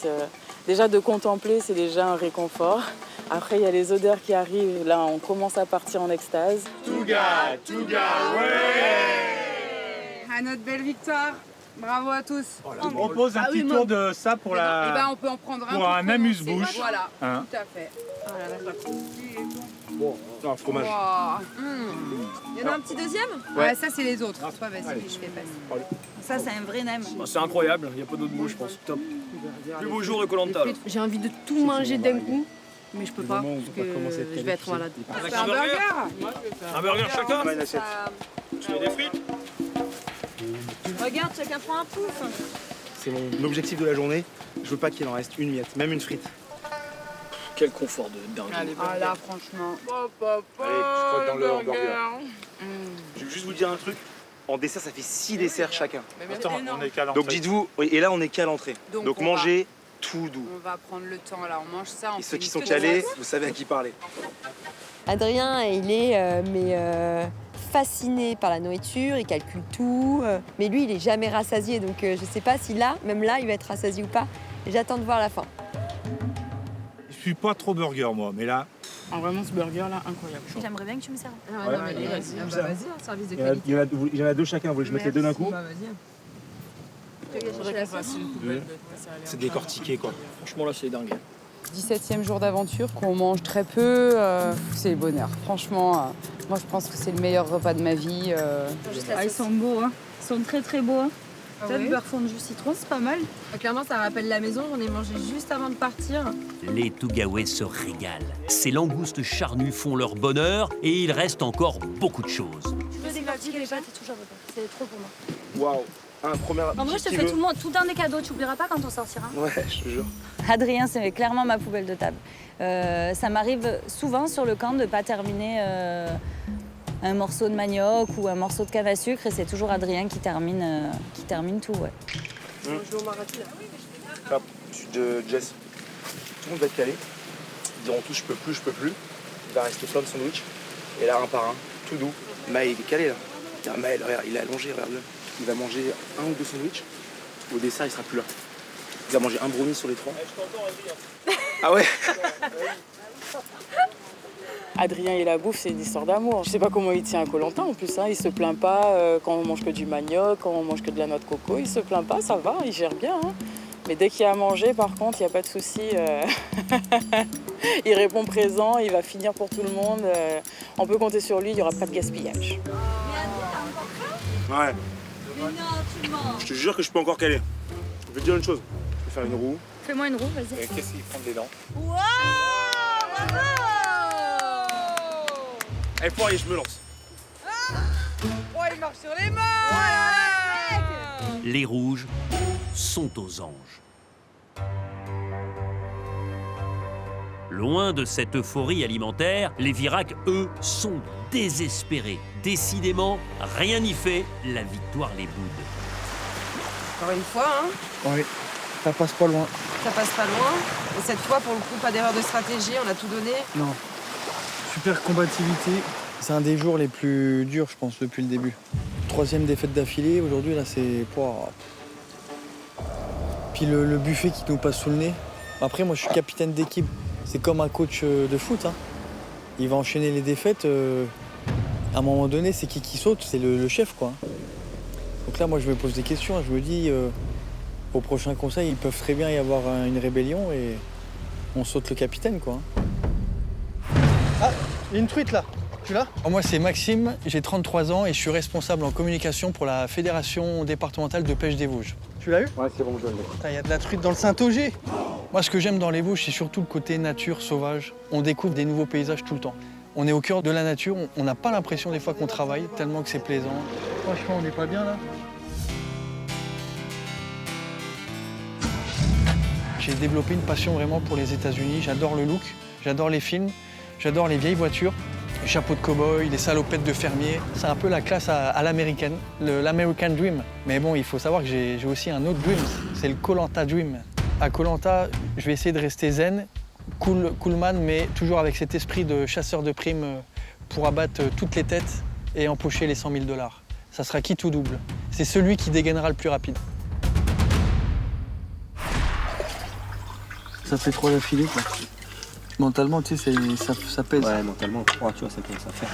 S8: Déjà de contempler, c'est déjà un réconfort. Après, il y a les odeurs qui arrivent. Là, on commence à partir en extase.
S12: Touga, ouais!
S10: À notre belle victoire. Bravo à tous.
S5: On propose un petit tour de ça pour la...
S10: Eh ben, on peut en prendre un
S5: pour un amuse-bouche.
S10: Voilà,
S5: Hein.
S10: tout à fait. Oh là là,
S12: Bon, non, fromage.
S10: wow.
S7: Il y en a un petit deuxième?
S10: Ouais, ça c'est les autres. Toi, vas-y, je fais passer.
S2: Ça, c'est un vrai nem.
S14: C'est incroyable, il n'y a pas d'autre mot, je pense. Top. Plus beau jour de Koh Lanta.
S16: J'ai envie de tout manger d'un coup, mais je peux pas parce que je vais être malade.
S10: C'est un burger.
S14: Un burger chacun?
S12: Une assiette.
S14: Tu veux des frites?
S7: Regarde, chacun prend un pouf.
S12: C'est mon objectif de la journée. Je veux pas qu'il en reste une miette, même une frite.
S14: Quel confort de dingue.
S10: Ah là, franchement.
S12: Allez, je crois que dans le hamburger. Je vais juste vous dire un truc. En dessert, ça fait 6 desserts chacun.
S5: Attends, on est qu'à l'entrée.
S12: Donc dites-vous, oui, et là on est qu'à l'entrée.
S10: Donc, on
S12: mangez tout doux.
S10: On va prendre le temps là, on mange ça.
S12: Et ceux qui sont calés, vous savez à qui parler.
S7: Adrien, il est fasciné par la nourriture, il calcule tout. Mais lui, il est jamais rassasié, donc je sais pas si là, même là, il va être rassasié ou pas. J'attends de voir la fin.
S5: Je suis pas trop burger, moi, mais là...
S16: Ah, vraiment, ce burger-là, incroyable.
S2: J'aimerais bien que tu me serves.
S16: Ah,
S12: Ouais,
S16: non, mais vas-y, service de
S12: Il y en a-
S16: qualité.
S12: il y en a 2 chacun, vous voulez que je mette les 2 d'un coup?
S16: Bah, vas-y. Faudrait qu'on fasse une poubelle de céréales.
S12: C'est décortiqué, quoi.
S14: Franchement, là, c'est dingue.
S10: 17e jour d'aventure, qu'on mange très peu, c'est le bonheur. Franchement, moi je pense que c'est le meilleur repas de ma vie.
S2: Ah, ils sont beaux, hein. Ils sont très très beaux. Hein.
S16: Ah
S2: Ça, le
S16: ouais.
S2: beurre fondu citron, c'est pas mal.
S16: Clairement, ça rappelle la maison. On est mangé juste avant de partir.
S1: Les Tougaouais se régalent. Ces langoustes charnues font leur bonheur et il reste encore beaucoup de choses.
S2: Tu veux décortiquer les pâtes et tout, j'en veux pas. C'est trop pour moi.
S12: Waouh! Un premier.
S2: En vrai, je te
S12: qui
S2: fais
S12: veut
S2: tout dans des cadeaux. Tu oublieras pas quand on sortira.
S12: Ouais, je te jure.
S17: Adrien, c'est clairement ma poubelle de table. Ça m'arrive souvent sur le camp de ne pas terminer un morceau de manioc ou un morceau de canne à sucre et c'est toujours Adrien qui termine tout. Ouais.
S12: Hop, de Jess. Tout le monde va être calé. Ils diront tous je peux plus. Il va rester plein de sandwichs. Et là, un par un, tout doux. Maël, il est calé là. Regarde, Maël, regarde, il est allongé, regarde-le. Il va manger 1 ou 2 sandwichs. Au dessert, il sera plus là. Il va manger un brownie sur les 3. Ah ouais?
S8: Adrien et la bouffe, c'est une histoire d'amour. Je sais pas comment il tient à Koh Lanta en plus. Hein. Il se plaint pas quand on mange que du manioc, quand on mange que de la noix de coco. Il se plaint pas, ça va, il gère bien. Hein. Mais dès qu'il y a à manger, par contre, il n'y a pas de souci. Il répond présent, il va finir pour tout le monde. On peut compter sur lui, il n'y aura pas de gaspillage.
S12: Ouais. Je te jure que je peux encore caler. Je vais te dire une chose. Je vais faire une roue.
S2: Fais-moi une roue, vas-y.
S5: Et qu'est-ce qu'ils font des dents?
S2: Waouh, bravo.
S12: Allez, Poirier, je me lance.
S4: il marche sur les mains.
S1: Les rouges sont aux anges. Loin de cette euphorie alimentaire, les Virac, eux, sont désespérés. Décidément, rien n'y fait, la victoire les boude.
S4: Encore une fois, hein.
S13: Oui, ça passe pas loin.
S4: Ça passe pas loin. Et cette fois, pour le coup, pas d'erreur de stratégie, on a tout donné.
S13: Non. Super combativité. C'est un des jours les plus durs, je pense, depuis le début. 3e défaite d'affilée. Aujourd'hui, là, c'est... Puis le buffet qui nous passe sous le nez. Après, moi, je suis capitaine d'équipe. C'est comme un coach de foot. Hein. Il va enchaîner les défaites. À un moment donné, c'est qui saute? C'est le chef, quoi. Donc là, moi, je me pose des questions. Je me dis, au prochain conseil, il peut très bien y avoir une rébellion et on saute le capitaine, quoi. Ah, il y a une truite, là. Tu l'as? Moi, c'est Maxime, j'ai 33 ans et je suis responsable en communication pour la Fédération départementale de pêche des Vosges. Tu l'as eu? Ouais, c'est bon, je l'ai. Il y a de la truite dans le Saint-Auger. Moi, ce que j'aime dans les Vosges, c'est surtout le côté nature, sauvage. On découvre des nouveaux paysages tout le temps. On est au cœur de la nature, on n'a pas l'impression des fois qu'on travaille, tellement que c'est plaisant. Franchement, on n'est pas bien là. J'ai développé une passion vraiment pour les États-Unis. J'adore le look, j'adore les films, j'adore les vieilles voitures, les chapeaux de cow-boy, les salopettes de fermier. C'est un peu la classe à l'américaine, l'American Dream. Mais bon, il faut savoir que j'ai aussi un autre dream, c'est le Koh Lanta Dream. À Koh Lanta, je vais essayer de rester zen, coolman, mais toujours avec cet esprit de chasseur de primes pour abattre toutes les têtes et empocher les 100 000 $. Ça sera quitte ou double. C'est celui qui dégainera le plus rapide. Ça fait 3 d'affilée, quoi. Mentalement, tu sais, ça pèse.
S9: Ouais, mentalement, 3, tu vois, ça commence à faire.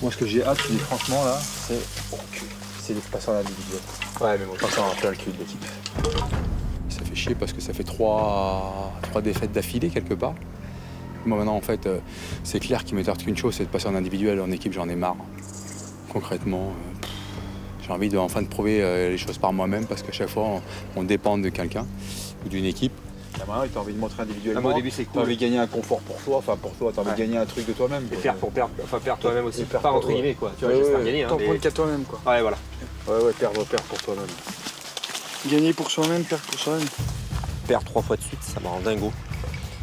S9: Moi, ce que j'ai hâte, franchement, là, c'est de passer en individuel. Ouais, mais bon, passer en plein le cul de l'équipe.
S3: Ça fait chier parce que ça fait 3 défaites d'affilée, quelque part. Moi, maintenant, en fait, c'est clair qu'il me tarde qu'une chose, c'est de passer en individuel. En équipe, j'en ai marre. Concrètement, j'ai envie enfin de prouver les choses par moi-même parce qu'à chaque fois, on dépend de quelqu'un ou d'une équipe.
S9: Là, maintenant, tu as envie de montrer individuellement. Au début, c'est cool. Tu as envie de gagner un confort pour toi, tu as envie de gagner un truc de toi-même. Et perdre toi-même aussi. Pas entre guillemets, quoi. Tu vois, j'espère gagner.
S13: T'en prends qu'à toi-même, quoi.
S9: Ouais, voilà. Ouais, perdre pour toi-même.
S13: Gagner pour soi-même, perdre pour soi-même.
S9: Perdre 3 fois de suite, ça me rend dingo.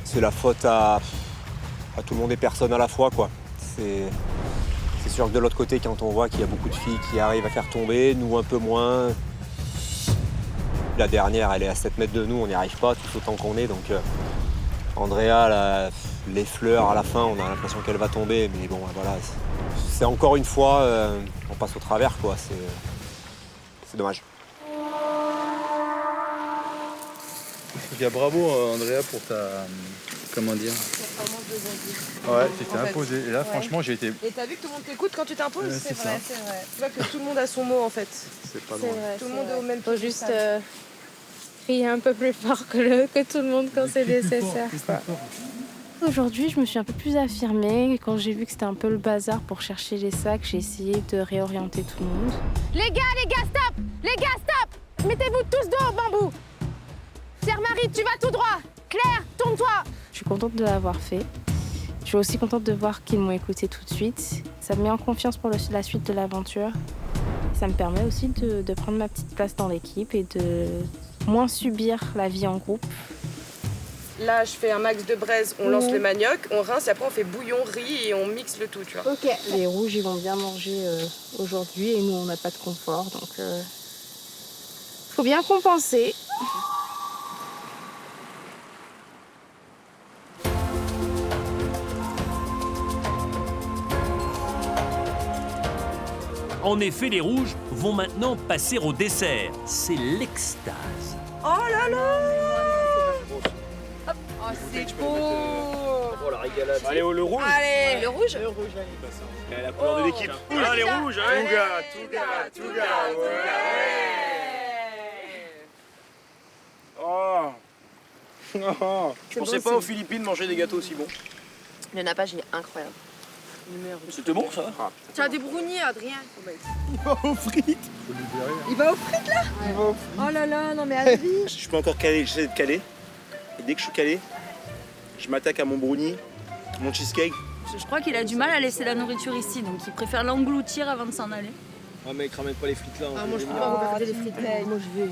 S9: C'est la faute à tout le monde et personne à la fois, quoi. C'est sûr que de l'autre côté, quand on voit qu'il y a beaucoup de filles qui arrivent à faire tomber, nous un peu moins. La dernière, elle est à 7 mètres de nous, on n'y arrive pas tout autant qu'on est. Donc Andrea, les fleurs à la fin, on a l'impression qu'elle va tomber. Mais bon, voilà, c'est encore une fois, on passe au travers, quoi. C'est dommage.
S3: En tout cas, bravo Andrea pour ta... Comment dire? Ouais, tu t'es imposé. Et là, franchement, j'ai été...
S4: Et t'as vu que tout le monde t'écoute quand tu t'imposes?
S3: C'est vrai,
S4: c'est vrai. Tu vois que tout le monde a son mot, en fait.
S3: C'est pas loin.
S4: Tout le monde est au même
S6: Faut juste crier un peu plus fort que tout le monde quand c'est nécessaire. Aujourd'hui, je me suis un peu plus affirmée. Quand j'ai vu que c'était un peu le bazar pour chercher les sacs, j'ai essayé de réorienter tout le monde.
S18: Les gars, stop! Les gars, stop! Mettez-vous tous dos au bambou! Pierre-Marie, tu vas tout droit! Claire, tourne-toi!
S6: Je suis contente de l'avoir fait. Je suis aussi contente de voir qu'ils m'ont écoutée tout de suite. Ça me met en confiance pour la suite de l'aventure. Ça me permet aussi de prendre ma petite place dans l'équipe et de moins subir la vie en groupe.
S4: Là, je fais un max de braise, on lance le manioc, on rince et après on fait bouillon, riz et on mixe le tout, tu vois.
S6: Ok. Les rouges, ils vont bien manger aujourd'hui et nous, on n'a pas de confort, donc faut bien compenser.
S1: En effet, les rouges vont maintenant passer au dessert. C'est l'extase.
S4: Oh là là! Oh, c'est beau!
S12: Oh, la régalade. Allez, le rouge.
S4: Allez, le rouge.
S12: Allez, la couleur de l'équipe. Ah, les rouges, allez. Tout gars. Oh. Je pensais pas aux Philippines manger des gâteaux aussi bons.
S7: Le nappage, il est incroyable.
S12: C'était bon, ça?
S4: Tu as des brownies, Adrien.
S3: Il va aux frites.
S4: Il va aux frites, là? Oh là là, non mais Adrien.
S12: Je peux encore caler, j'essaie de caler. Et dès que je suis calé, je m'attaque à mon brownie, mon cheesecake.
S17: Je crois qu'il a du mal à laisser la nourriture ici, donc il préfère l'engloutir avant de s'en aller.
S12: Ah mec, ramène pas les frites là.
S16: Ah, moi je peux pas regarder les frites.
S6: Moi je vais.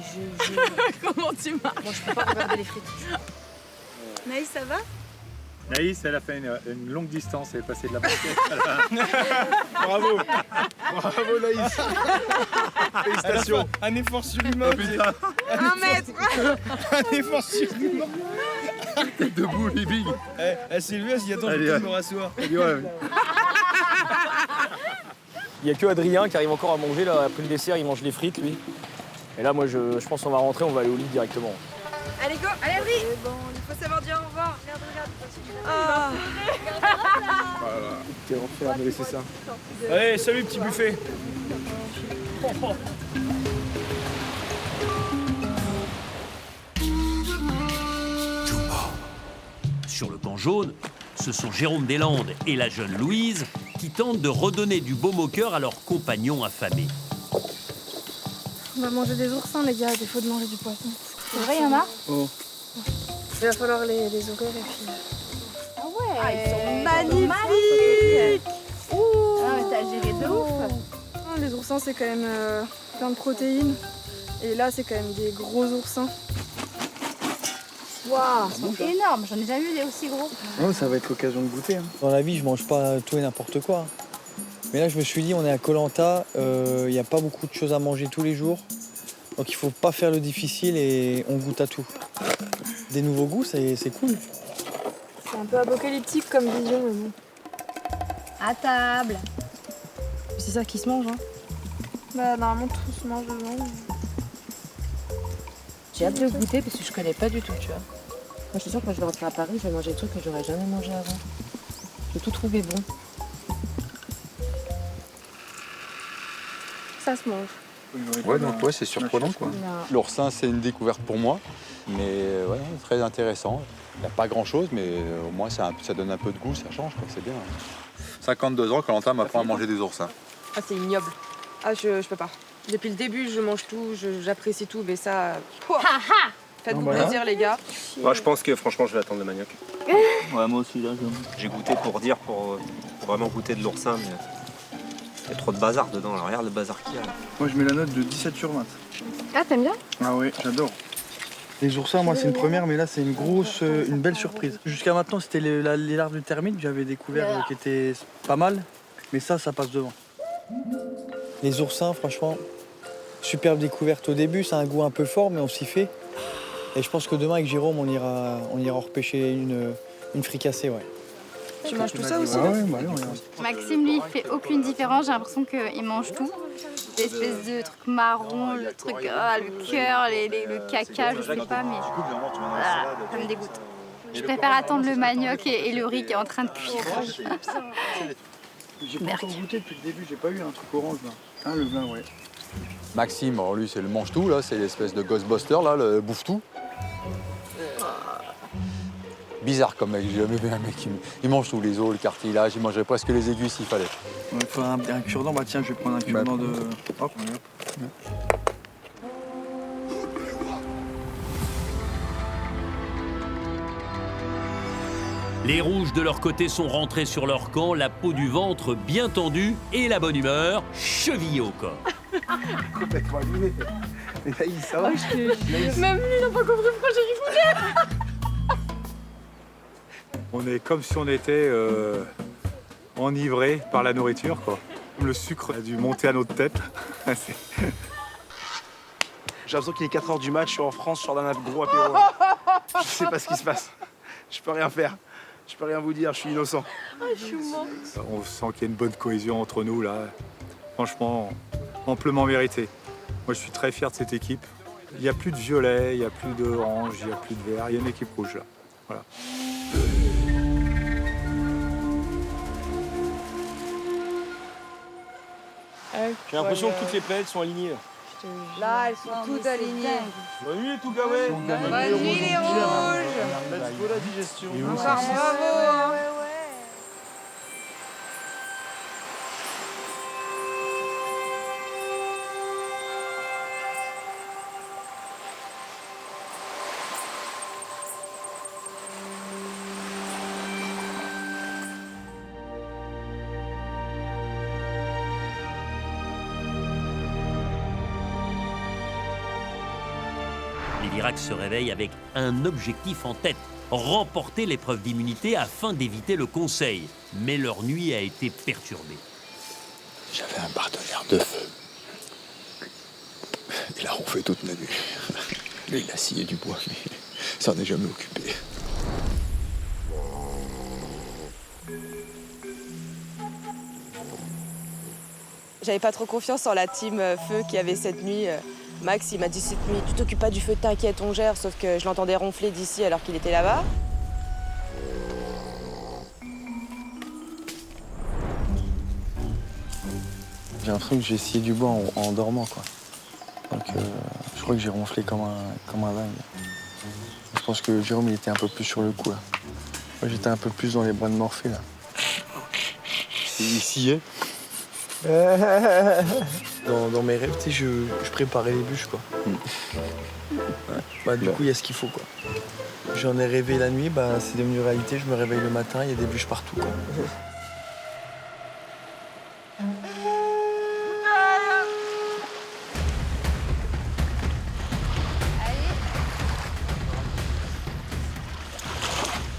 S17: Comment tu marches?
S16: Moi je peux pas regarder les frites.
S17: Naïs, ça va?
S15: Naïs, elle a fait une longue distance, elle est passée de la basket à la...
S12: Bravo. Bravo Naïs. Félicitations.
S5: Un effort surhumain.
S12: Oh, putain.
S16: 1 mètre.
S5: Un effort surhumain.
S3: Debout, les bigs.
S5: Elle s'est levée, elle s'est dit attends, je vais me rasseoir.
S14: Il n'y a que Adrien qui arrive encore à manger. Là, après le dessert, il mange les frites, lui. Et là, moi, je pense qu'on va rentrer, on va aller au lit directement.
S16: Allez, go. Allez, Adri.
S7: Bon, il faut savoir dire au revoir. Regarde, regarde.
S16: Ah.
S12: Voilà. T'es rentré à me laisser ça.
S14: Allez, salut, petit buffet.
S1: Sur le camp jaune, ce sont Jérôme Deslandes et la jeune Louise qui tentent de redonner du baume au cœur à leurs compagnons affamés.
S6: On va manger des oursins, les gars, à défaut de manger du poisson.
S16: C'est vrai, il y en a?
S6: Oh. Il va falloir les ouvrir et puis.
S16: Ah ouais.
S6: Ah, ils sont
S16: magnifiques.
S6: Ouh.
S16: Ah, mais t'as géré de ouf.
S6: Ah, les oursins, c'est quand même plein de protéines. Et là, c'est quand même des gros oursins.
S16: Waouh, ils sont énormes. J'en ai jamais vu des aussi gros.
S13: Oh, ça va être l'occasion de goûter. Hein. Dans la vie, je mange pas tout et n'importe quoi. Mais là, je me suis dit, on est à Koh Lanta, il n'y a pas beaucoup de choses à manger tous les jours. Donc il faut pas faire le difficile et on goûte à tout. Des nouveaux goûts, c'est cool.
S6: C'est un peu apocalyptique comme vision, mais bon.
S16: À table.
S6: C'est ça qui se mange, hein. Bah, normalement, tout se mange dedans.
S2: J'ai hâte de goûter parce que je connais pas du tout, tu vois. Moi, je suis sûre que quand je vais rentrer à Paris, je vais manger des trucs que j'aurais jamais mangé avant. Je vais tout trouver bon.
S6: Ça se mange.
S3: Ouais, donc ouais, c'est surprenant quoi. L'oursin, c'est une découverte pour moi, mais ouais, très intéressant. Il n'y a pas grand chose, mais au moins ça donne un peu de goût, ça change, quoi, c'est bien. 52 ans, Koh-Lanta m'apprend à manger des oursins.
S4: Ah, c'est ignoble. Ah, je peux pas. Depuis le début, je mange tout, j'apprécie tout, mais ça. Faites-vous plaisir, les gars.
S9: Moi, je pense que franchement, je vais attendre le manioc.
S12: Ouais, moi aussi, là,
S9: J'ai goûté pour vraiment goûter de l'oursin, mais il y a trop de bazar dedans. Alors, regarde le bazar qu'il y a là.
S13: Moi, je mets la note de 17 sur 20.
S6: Ah, t'aimes bien?
S13: Ah oui, j'adore. Les oursins, moi, c'est une première, mais là, c'est une belle surprise. Jusqu'à maintenant, c'était les larves de termites que j'avais découvert qui étaient pas mal, mais ça passe devant. Les oursins, franchement, superbe découverte au début. C'est un goût un peu fort, mais on s'y fait. Et je pense que demain, avec Jérôme, on ira repêcher une fricassée, ouais.
S6: Tu manges tout ça aussi?
S13: Ah ouais, bah allez, on regarde.
S18: Maxime, lui, il fait aucune différence. J'ai l'impression qu'il mange tout. L'espèce de truc marron, le truc, le cœur, le caca, je sais pas, mais ça me dégoûte. Je préfère attendre le manioc et le riz qui est en train de cuire.
S13: J'ai pas encore goûté depuis le début, j'ai pas eu un truc orange là. Hein, le vin, ouais.
S3: Maxime, alors lui, c'est le mange-tout, là, c'est l'espèce de Ghostbuster, là, le bouffe-tout. Bizarre comme mec, j'ai jamais vu un mec qui il mange tout, les os, le cartilage, il mangerait presque les aiguilles s'il fallait.
S13: Il faut un cure-dent, bah tiens, je vais prendre un cure-dent de. Hop.
S1: Les rouges de leur côté sont rentrés sur leur camp, la peau du ventre bien tendue et la bonne humeur chevillée au corps.
S12: Complètement allumé. Mais Naïs, ça va?
S6: Même lui, il n'a pas compris pourquoi j'ai rigolé.
S15: On est comme si on était enivré par la nourriture, quoi. Le sucre a dû monter à notre tête.
S12: J'ai l'impression qu'il est 4h du match, je suis en France, je sors d'un gros apéro. Je sais pas ce qui se passe. Je peux rien faire. Je peux rien vous dire, je suis innocent.
S6: Je suis morte.
S15: On sent qu'il y a une bonne cohésion entre nous, là. Franchement, amplement mérité. Moi, je suis très fier de cette équipe. Il n'y a plus de violet, il n'y a plus d'orange, il n'y a plus de vert. Il y a une équipe rouge, là. Voilà.
S14: J'ai l'impression que toutes les planètes sont alignées.
S4: Là, elles sont toutes alignées.
S14: Bonne nuit, tout gavé.
S4: Bonne nuit, les rouges.
S12: Let's go la digestion.
S4: Encore bravo.
S1: L'Irak se réveille avec un objectif en tête, remporter l'épreuve d'immunité afin d'éviter le conseil. Mais leur nuit a été perturbée.
S3: J'avais un partenaire de feu. Il a ronflé toute la nuit. Lui, il a scié du bois, mais ça n'est jamais occupé.
S4: J'avais pas trop confiance en la team feu qu'il y avait cette nuit. Max, il m'a dit cette nuit, tu t'occupes pas du feu, t'inquiète, on gère. Sauf que je l'entendais ronfler d'ici alors qu'il était là-bas.
S13: J'ai l'impression que j'ai scié du bois en dormant, quoi. Donc je crois que j'ai ronflé comme un dingue. Je pense que Jérôme, il était un peu plus sur le coup, là. Moi, j'étais un peu plus dans les bras de Morphée, là.
S3: Il sciait.
S13: Dans mes rêves, tu sais, je préparais les bûches, quoi. Bah, du coup, il y a ce qu'il faut, quoi. J'en ai rêvé la nuit, bah, c'est devenu réalité. Je me réveille le matin, il y a des bûches partout, quoi.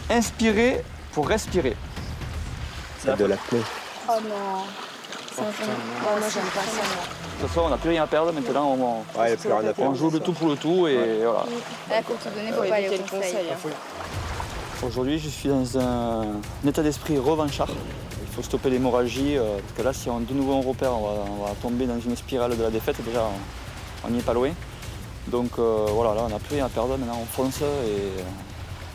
S19: Inspirer pour respirer.
S9: C'est de la plaie.
S18: Oh non. Ça va. Oh non, j'aime pas ça.
S19: De toute façon, on n'a plus rien à perdre maintenant. On joue le tout pour le tout et voilà.
S18: Là, pour tout donner, faut pas aller au conseil.
S19: Aujourd'hui, je suis dans un état d'esprit revanchard. Il faut stopper l'hémorragie parce que là, si on de nouveau on repère, on va tomber dans une spirale de la défaite. Déjà, on n'y est pas loin. Donc voilà, là, on n'a plus rien à perdre. Maintenant, on fonce et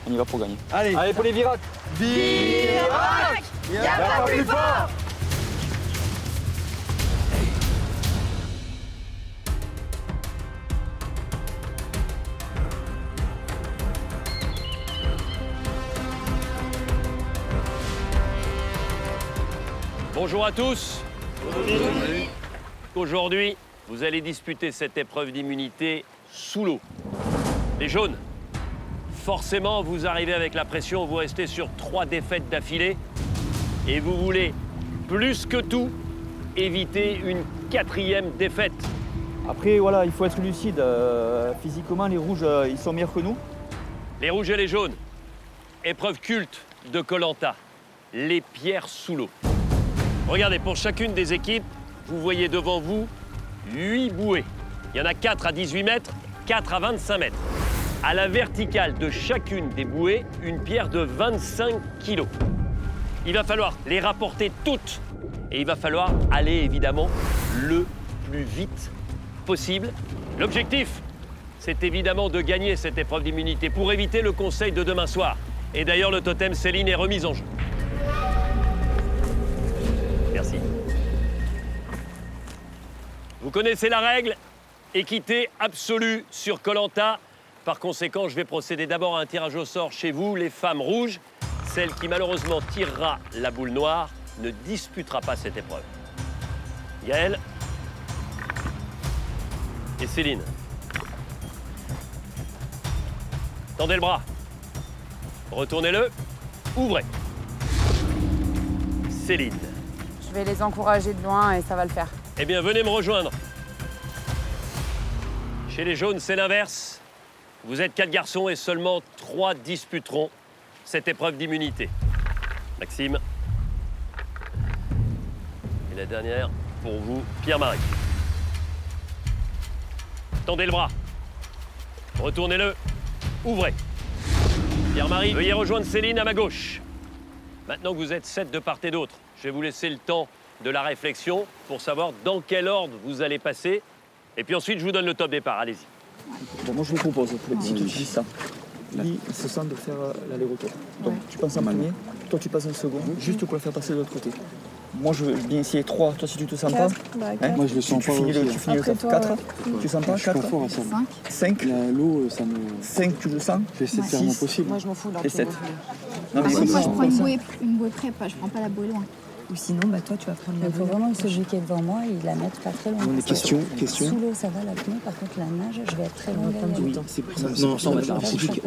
S19: on y va pour gagner.
S13: Allez
S19: pour les Virac.
S13: Virac,
S19: y a pas plus fort.
S1: Bonjour à tous. Aujourd'hui, vous allez disputer cette épreuve d'immunité sous l'eau. Les jaunes, forcément, vous arrivez avec la pression, vous restez sur 3 défaites d'affilée et vous voulez, plus que tout, éviter une 4e défaite.
S19: Après, voilà, il faut être lucide. Physiquement, les rouges, ils sont meilleurs que nous.
S1: Les rouges et les jaunes, épreuve culte de Koh-Lanta, les pierres sous l'eau. Regardez, pour chacune des équipes, vous voyez devant vous 8 bouées. Il y en a 4 à 18 mètres, 4 à 25 mètres. À la verticale de chacune des bouées, une pierre de 25 kilos. Il va falloir les rapporter toutes et il va falloir aller évidemment le plus vite possible. L'objectif, c'est évidemment de gagner cette épreuve d'immunité pour éviter le conseil de demain soir. Et d'ailleurs, le totem Céline est remis en jeu. Merci. Vous connaissez la règle, équité absolue sur Koh-Lanta. Par conséquent, je vais procéder d'abord à un tirage au sort chez vous, les femmes rouges. Celle qui malheureusement tirera la boule noire ne disputera pas cette épreuve. Gaëlle et Céline. Tendez le bras. Retournez-le. Ouvrez. Céline.
S10: Je vais les encourager de loin et ça va le faire.
S1: Eh bien, venez me rejoindre. Chez les jaunes, c'est l'inverse. Vous êtes 4 garçons et seulement 3 disputeront cette épreuve d'immunité. Maxime. Et la dernière, pour vous, Pierre-Marie. Tendez le bras. Retournez-le. Ouvrez. Pierre-Marie, veuillez rejoindre Céline à ma gauche. Maintenant que vous êtes 7 de part et d'autre, je vais vous laisser le temps de la réflexion pour savoir dans quel ordre vous allez passer. Et puis ensuite, je vous donne le top départ. Allez-y.
S19: Bon, moi, je vous propose, si tu utilises ça, lui, il se sent de faire l'aller-retour. Donc, tu passes en premier, toi, tu passes en second, juste pour le faire passer de l'autre côté. Moi, je veux bien essayer 3. Toi, si tu te sens pas,
S13: moi, je le sens pas aussi.
S19: Tu finis le top. 4. Tu sens pas 4. 5.
S13: L'eau, ça me...
S19: 5, tu le sens.
S13: J'essaie de faire mon possible.
S4: Moi, je m'en fous.
S19: Et 7.
S18: Par contre, moi, je prends une bouée près, je prends pas la bouée loin.
S20: Ou sinon, toi, tu vas prendre la bouée. Il faut vraiment que celui qui est devant moi, il la mette pas très loin.
S13: Question.
S20: Sous l'eau, ça va, l'apnée. Par contre, la nage, je vais être très loin.
S21: C'est pour ça. Non, on va faire un petit pic.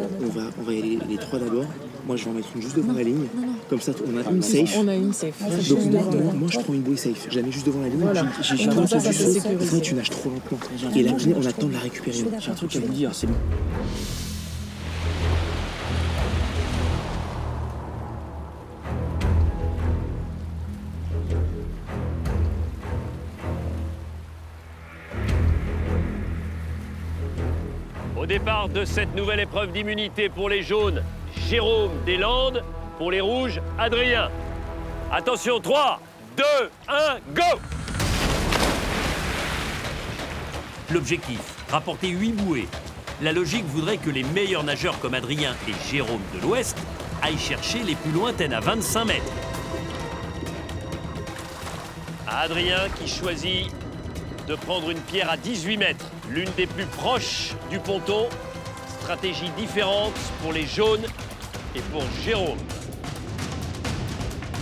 S21: On va y aller les 3 d'abord. Moi, je vais en mettre une juste devant la ligne. Comme ça, on a une safe.
S4: On a une safe.
S21: Donc moi, je prends une bouée safe. Jamais juste devant la ligne.
S4: Voilà.
S21: J'ai
S4: Comme ça,
S21: juste
S4: c'est sécurisé.
S21: Après, tu nages trop lentement. Et la bouée, on attend de la récupérer.
S4: J'ai un truc à vous dire, c'est bon.
S1: Au départ de cette nouvelle épreuve d'immunité pour les jaunes, Jérôme Deslandes. Pour les rouges, Adrien. Attention, 3, 2, 1, go! L'objectif, rapporter 8 bouées. La logique voudrait que les meilleurs nageurs comme Adrien et Jérôme de l'Ouest aillent chercher les plus lointaines à 25 mètres. Adrien qui choisit de prendre une pierre à 18 mètres, l'une des plus proches du ponton. Stratégie différente pour les jaunes et pour Jérôme.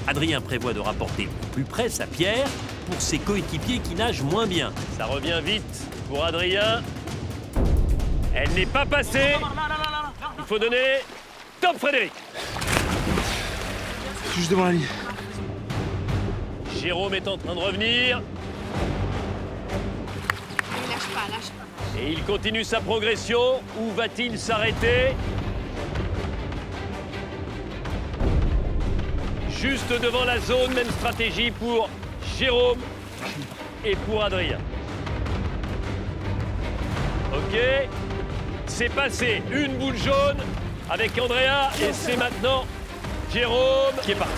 S1: Adrien prévoit de rapporter plus près sa pierre pour ses coéquipiers qui nagent moins bien. Ça revient vite pour Adrien. Elle n'est pas passée. Il faut donner top Frédéric.
S21: Juste devant la ligne.
S1: Jérôme est en train de revenir.
S18: Lâche pas, lâche pas.
S1: Et il continue sa progression. Où va-t-il s'arrêter? Juste devant la zone, même stratégie pour Jérôme et pour Adrien. Ok, c'est passé une boule jaune avec Andrea et c'est maintenant Jérôme qui est parti.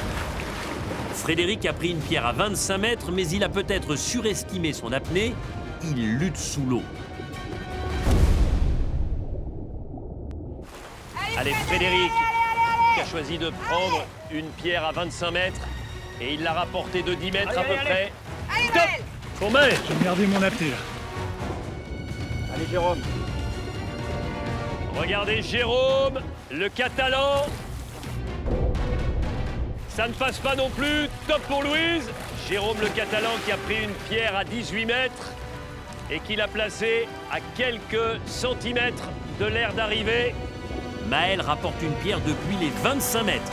S1: Frédéric a pris une pierre à 25 mètres, mais il a peut-être surestimé son apnée. Il lutte sous l'eau. Allez, Frédéric qui a choisi de prendre une pierre à 25 mètres et il l'a rapportée de 10 mètres à peu près. Top! Ton main!
S5: J'ai merdé mon apnée là.
S1: Allez, Jérôme. Regardez Jérôme, le Catalan. Ça ne passe pas non plus. Top pour Louise. Jérôme, le Catalan, qui a pris une pierre à 18 mètres et qui l'a placée à quelques centimètres de l'aire d'arrivée. Maël rapporte une pierre depuis les 25 mètres.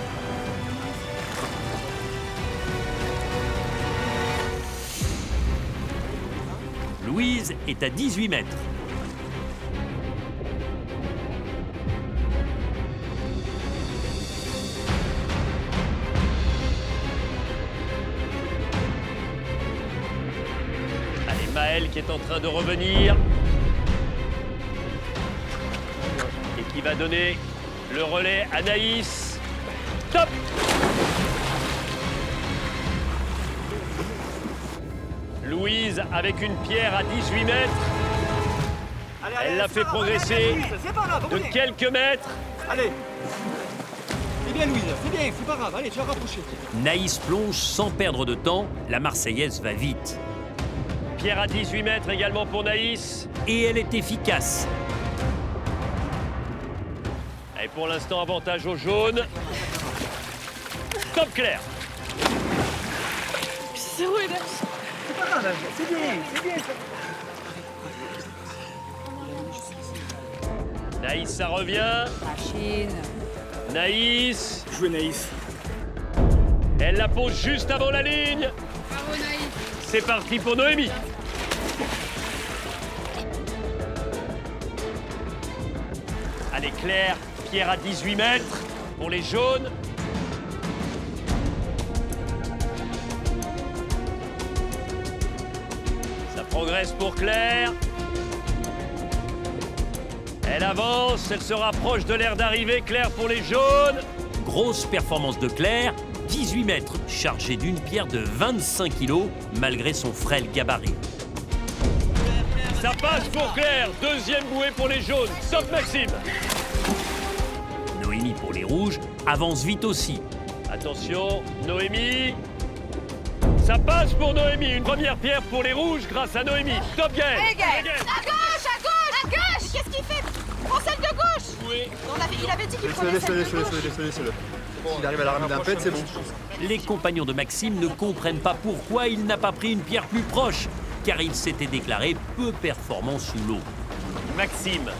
S1: Louise est à 18 mètres. Allez, Maël qui est en train de revenir. Et qui va donner le relais à Naïs. Top! Louise avec une pierre à 18 mètres. Elle l'a fait progresser de quelques mètres.
S21: Allez. C'est bien Louise, c'est bien, c'est pas grave. Allez, tu vas rapprocher.
S1: Naïs plonge sans perdre de temps. La Marseillaise va vite. Pierre à 18 mètres également pour Naïs. Et elle est efficace. Et pour l'instant, avantage aux jaunes. Top Claire.
S21: C'est pas grave, c'est bien, c'est bien.
S1: Naïs, ça revient.
S10: Machine.
S1: Naïs.
S5: Jouez Naïs.
S1: Elle la pose juste avant la ligne.
S18: Bravo Naïs.
S1: C'est parti pour Noémie. Allez, Claire, pierre à 18 mètres pour les jaunes. Ça progresse pour Claire. Elle avance, elle se rapproche de l'aire d'arrivée. Claire pour les jaunes. Grosse performance de Claire. 18 mètres, chargée d'une pierre de 25 kilos, malgré son frêle gabarit. Ça passe pour Claire. Deuxième bouée pour les jaunes. Top Maxime. Noémie pour les rouges avance vite aussi. Attention, Noémie. Ça passe pour Noémie. Une première pierre pour les rouges grâce à Noémie. Top Gaël.
S18: Allez Gaël. À gauche, à gauche, à gauche. Qu'est-ce qu'il fait? Prends celle de gauche.
S1: Oui.
S18: Il avait dit qu'il prenait celle de gauche.
S3: Laisse-le. S'il arrive à la ramener d'un pet, c'est bon.
S1: Les compagnons de Maxime ne comprennent pas pourquoi il n'a pas pris une pierre plus proche, car il s'était déclaré peu performant sous l'eau. Maxime,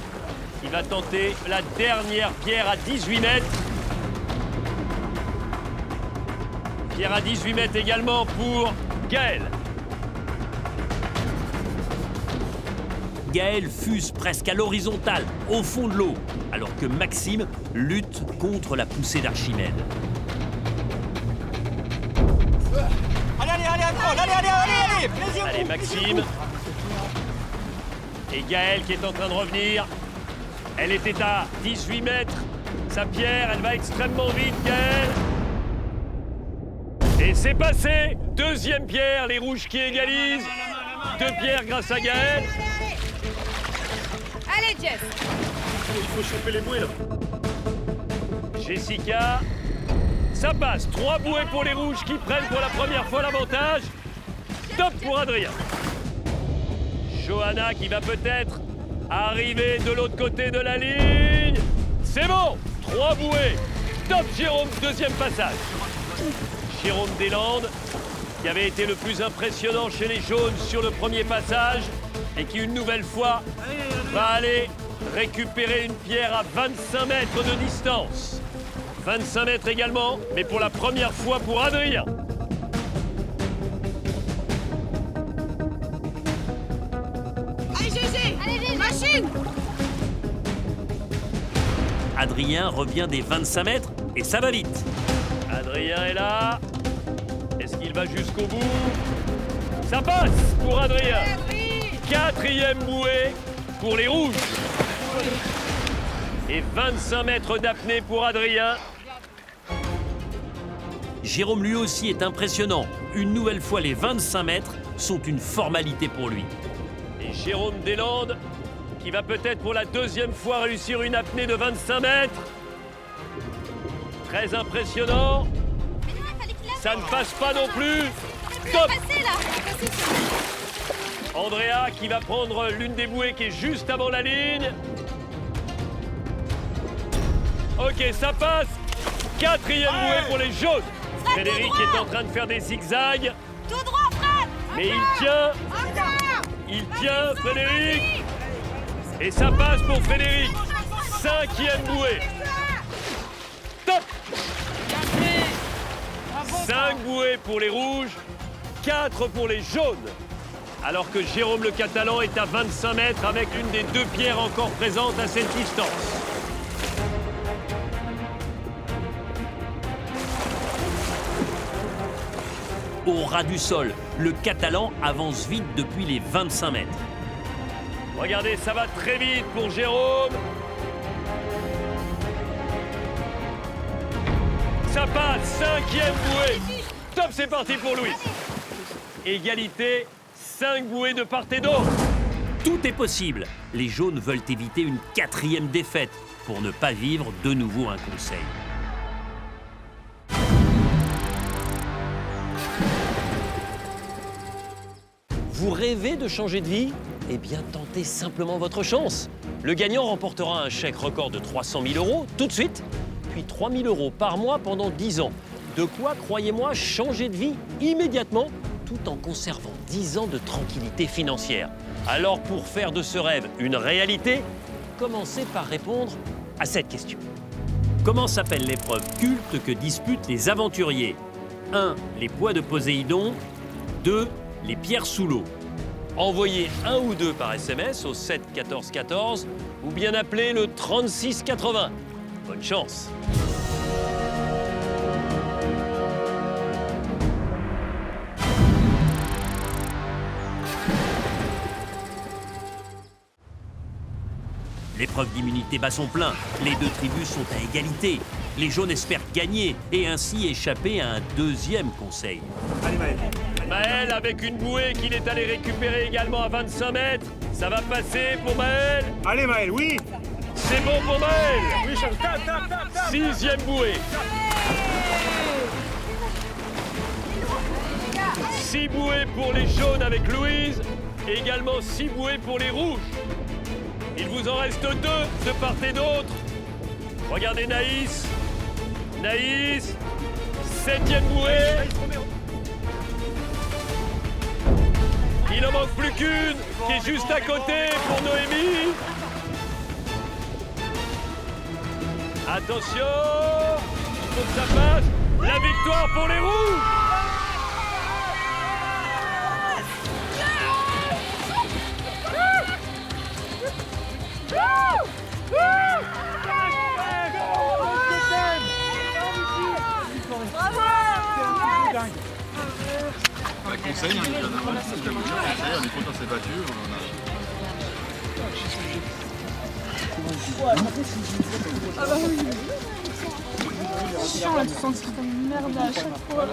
S1: qui va tenter la dernière pierre à 18 mètres. Pierre à 18 mètres également pour Gaël. Gaël fuse presque à l'horizontale, au fond de l'eau, alors que Maxime lutte contre la poussée d'Archimède. Allez, Maxime. Et Gaël qui est en train de revenir. Elle était à 18 mètres. Sa pierre, elle va extrêmement vite, Gaël. Et c'est passé. Deuxième pierre, les rouges qui égalisent. 2 pierres grâce à Gaël.
S18: Allez, Jess.
S14: Il faut choper les bouées, là.
S1: Jessica. Ça passe. 3 bouées pour les rouges qui prennent pour la première fois l'avantage. Top pour Adrien. Johanna qui va peut-être arriver de l'autre côté de la ligne. C'est bon. 3 bouées. Top Jérôme, deuxième passage. Jérôme Deslandes, qui avait été le plus impressionnant chez les jaunes sur le premier passage et qui une nouvelle fois va aller récupérer une pierre à 25 mètres de distance. 25 mètres également, mais pour la première fois pour Adrien.
S18: Allez, GG. Allez, GG. Machine.
S1: Adrien revient des 25 mètres et ça va vite. Adrien est là. Est-ce qu'il va jusqu'au bout? Ça passe pour Adrien. 4e bouée pour les rouges. Et 25 mètres d'apnée pour Adrien. Jérôme lui aussi est impressionnant. Une nouvelle fois, les 25 mètres sont une formalité pour lui. Et Jérôme Deslandes, qui va peut-être pour la 2e fois réussir une apnée de 25 mètres. Très impressionnant. Ça ne passe pas non plus. Top. Andrea qui va prendre l'une des bouées qui est juste avant la ligne. Ok, ça passe. 4e bouée pour les jaunes. Frédéric est en train de faire des zigzags.
S18: Tout droit, Fred.
S1: Mais il tient. Il tient, Frédéric. Et ça passe pour Frédéric. 5e bouée. Top. 5 bouées pour les rouges, 4 pour les jaunes. Alors que Jérôme le Catalan est à 25 mètres avec l'une des 2 pierres encore présentes à cette distance. Au ras du sol, le Catalan avance vite depuis les 25 mètres. Regardez, ça va très vite pour Jérôme. Ça passe, 5e bouée. Top, c'est parti pour Louis. Égalité, 5 bouées de part et d'autre. Tout est possible. Les jaunes veulent éviter une 4e défaite pour ne pas vivre de nouveau un conseil. Vous rêvez de changer de vie? Eh bien, tentez simplement votre chance. Le gagnant remportera un chèque record de 300 000 € tout de suite, puis 3 000 € par mois pendant 10 ans. De quoi, croyez-moi, changer de vie immédiatement, tout en conservant 10 ans de tranquillité financière. Alors, pour faire de ce rêve une réalité, commencez par répondre à cette question. Comment s'appelle l'épreuve culte que disputent les aventuriers? 1. Les poids de Poséidon. 2. Les pierres sous l'eau. Envoyez 1 ou 2 par SMS au 7 14 14 ou bien appelez le 36 80. Bonne chance. L'épreuve d'immunité bat son plein. Les 2 tribus sont à égalité. Les jaunes espèrent gagner et ainsi échapper à un 2e conseil.
S12: Allez, Maël.
S1: Maël avec une bouée qu'il est allé récupérer également à 25 mètres. Ça va passer pour Maël.
S12: Allez, Maël, oui.
S1: C'est bon pour Maël.
S12: Oui, Charles, tape.
S1: 6e bouée. 6 bouées pour les jaunes avec Louise. Et également 6 bouées pour les rouges. Il vous en reste 2 de part et d'autre. Regardez Naïs. Naïs. 7e bouée. Il n'en manque plus qu'une qui est juste à côté pour Noémie. Attention. Il faut que ça passe. La La victoire pour les Rouges!
S3: Conseil, on est bien avant, c'est comme on est content, c'est battu.
S11: Ah bah oui. C'est chiant là, tu sens que c'est une merde à chaque fois.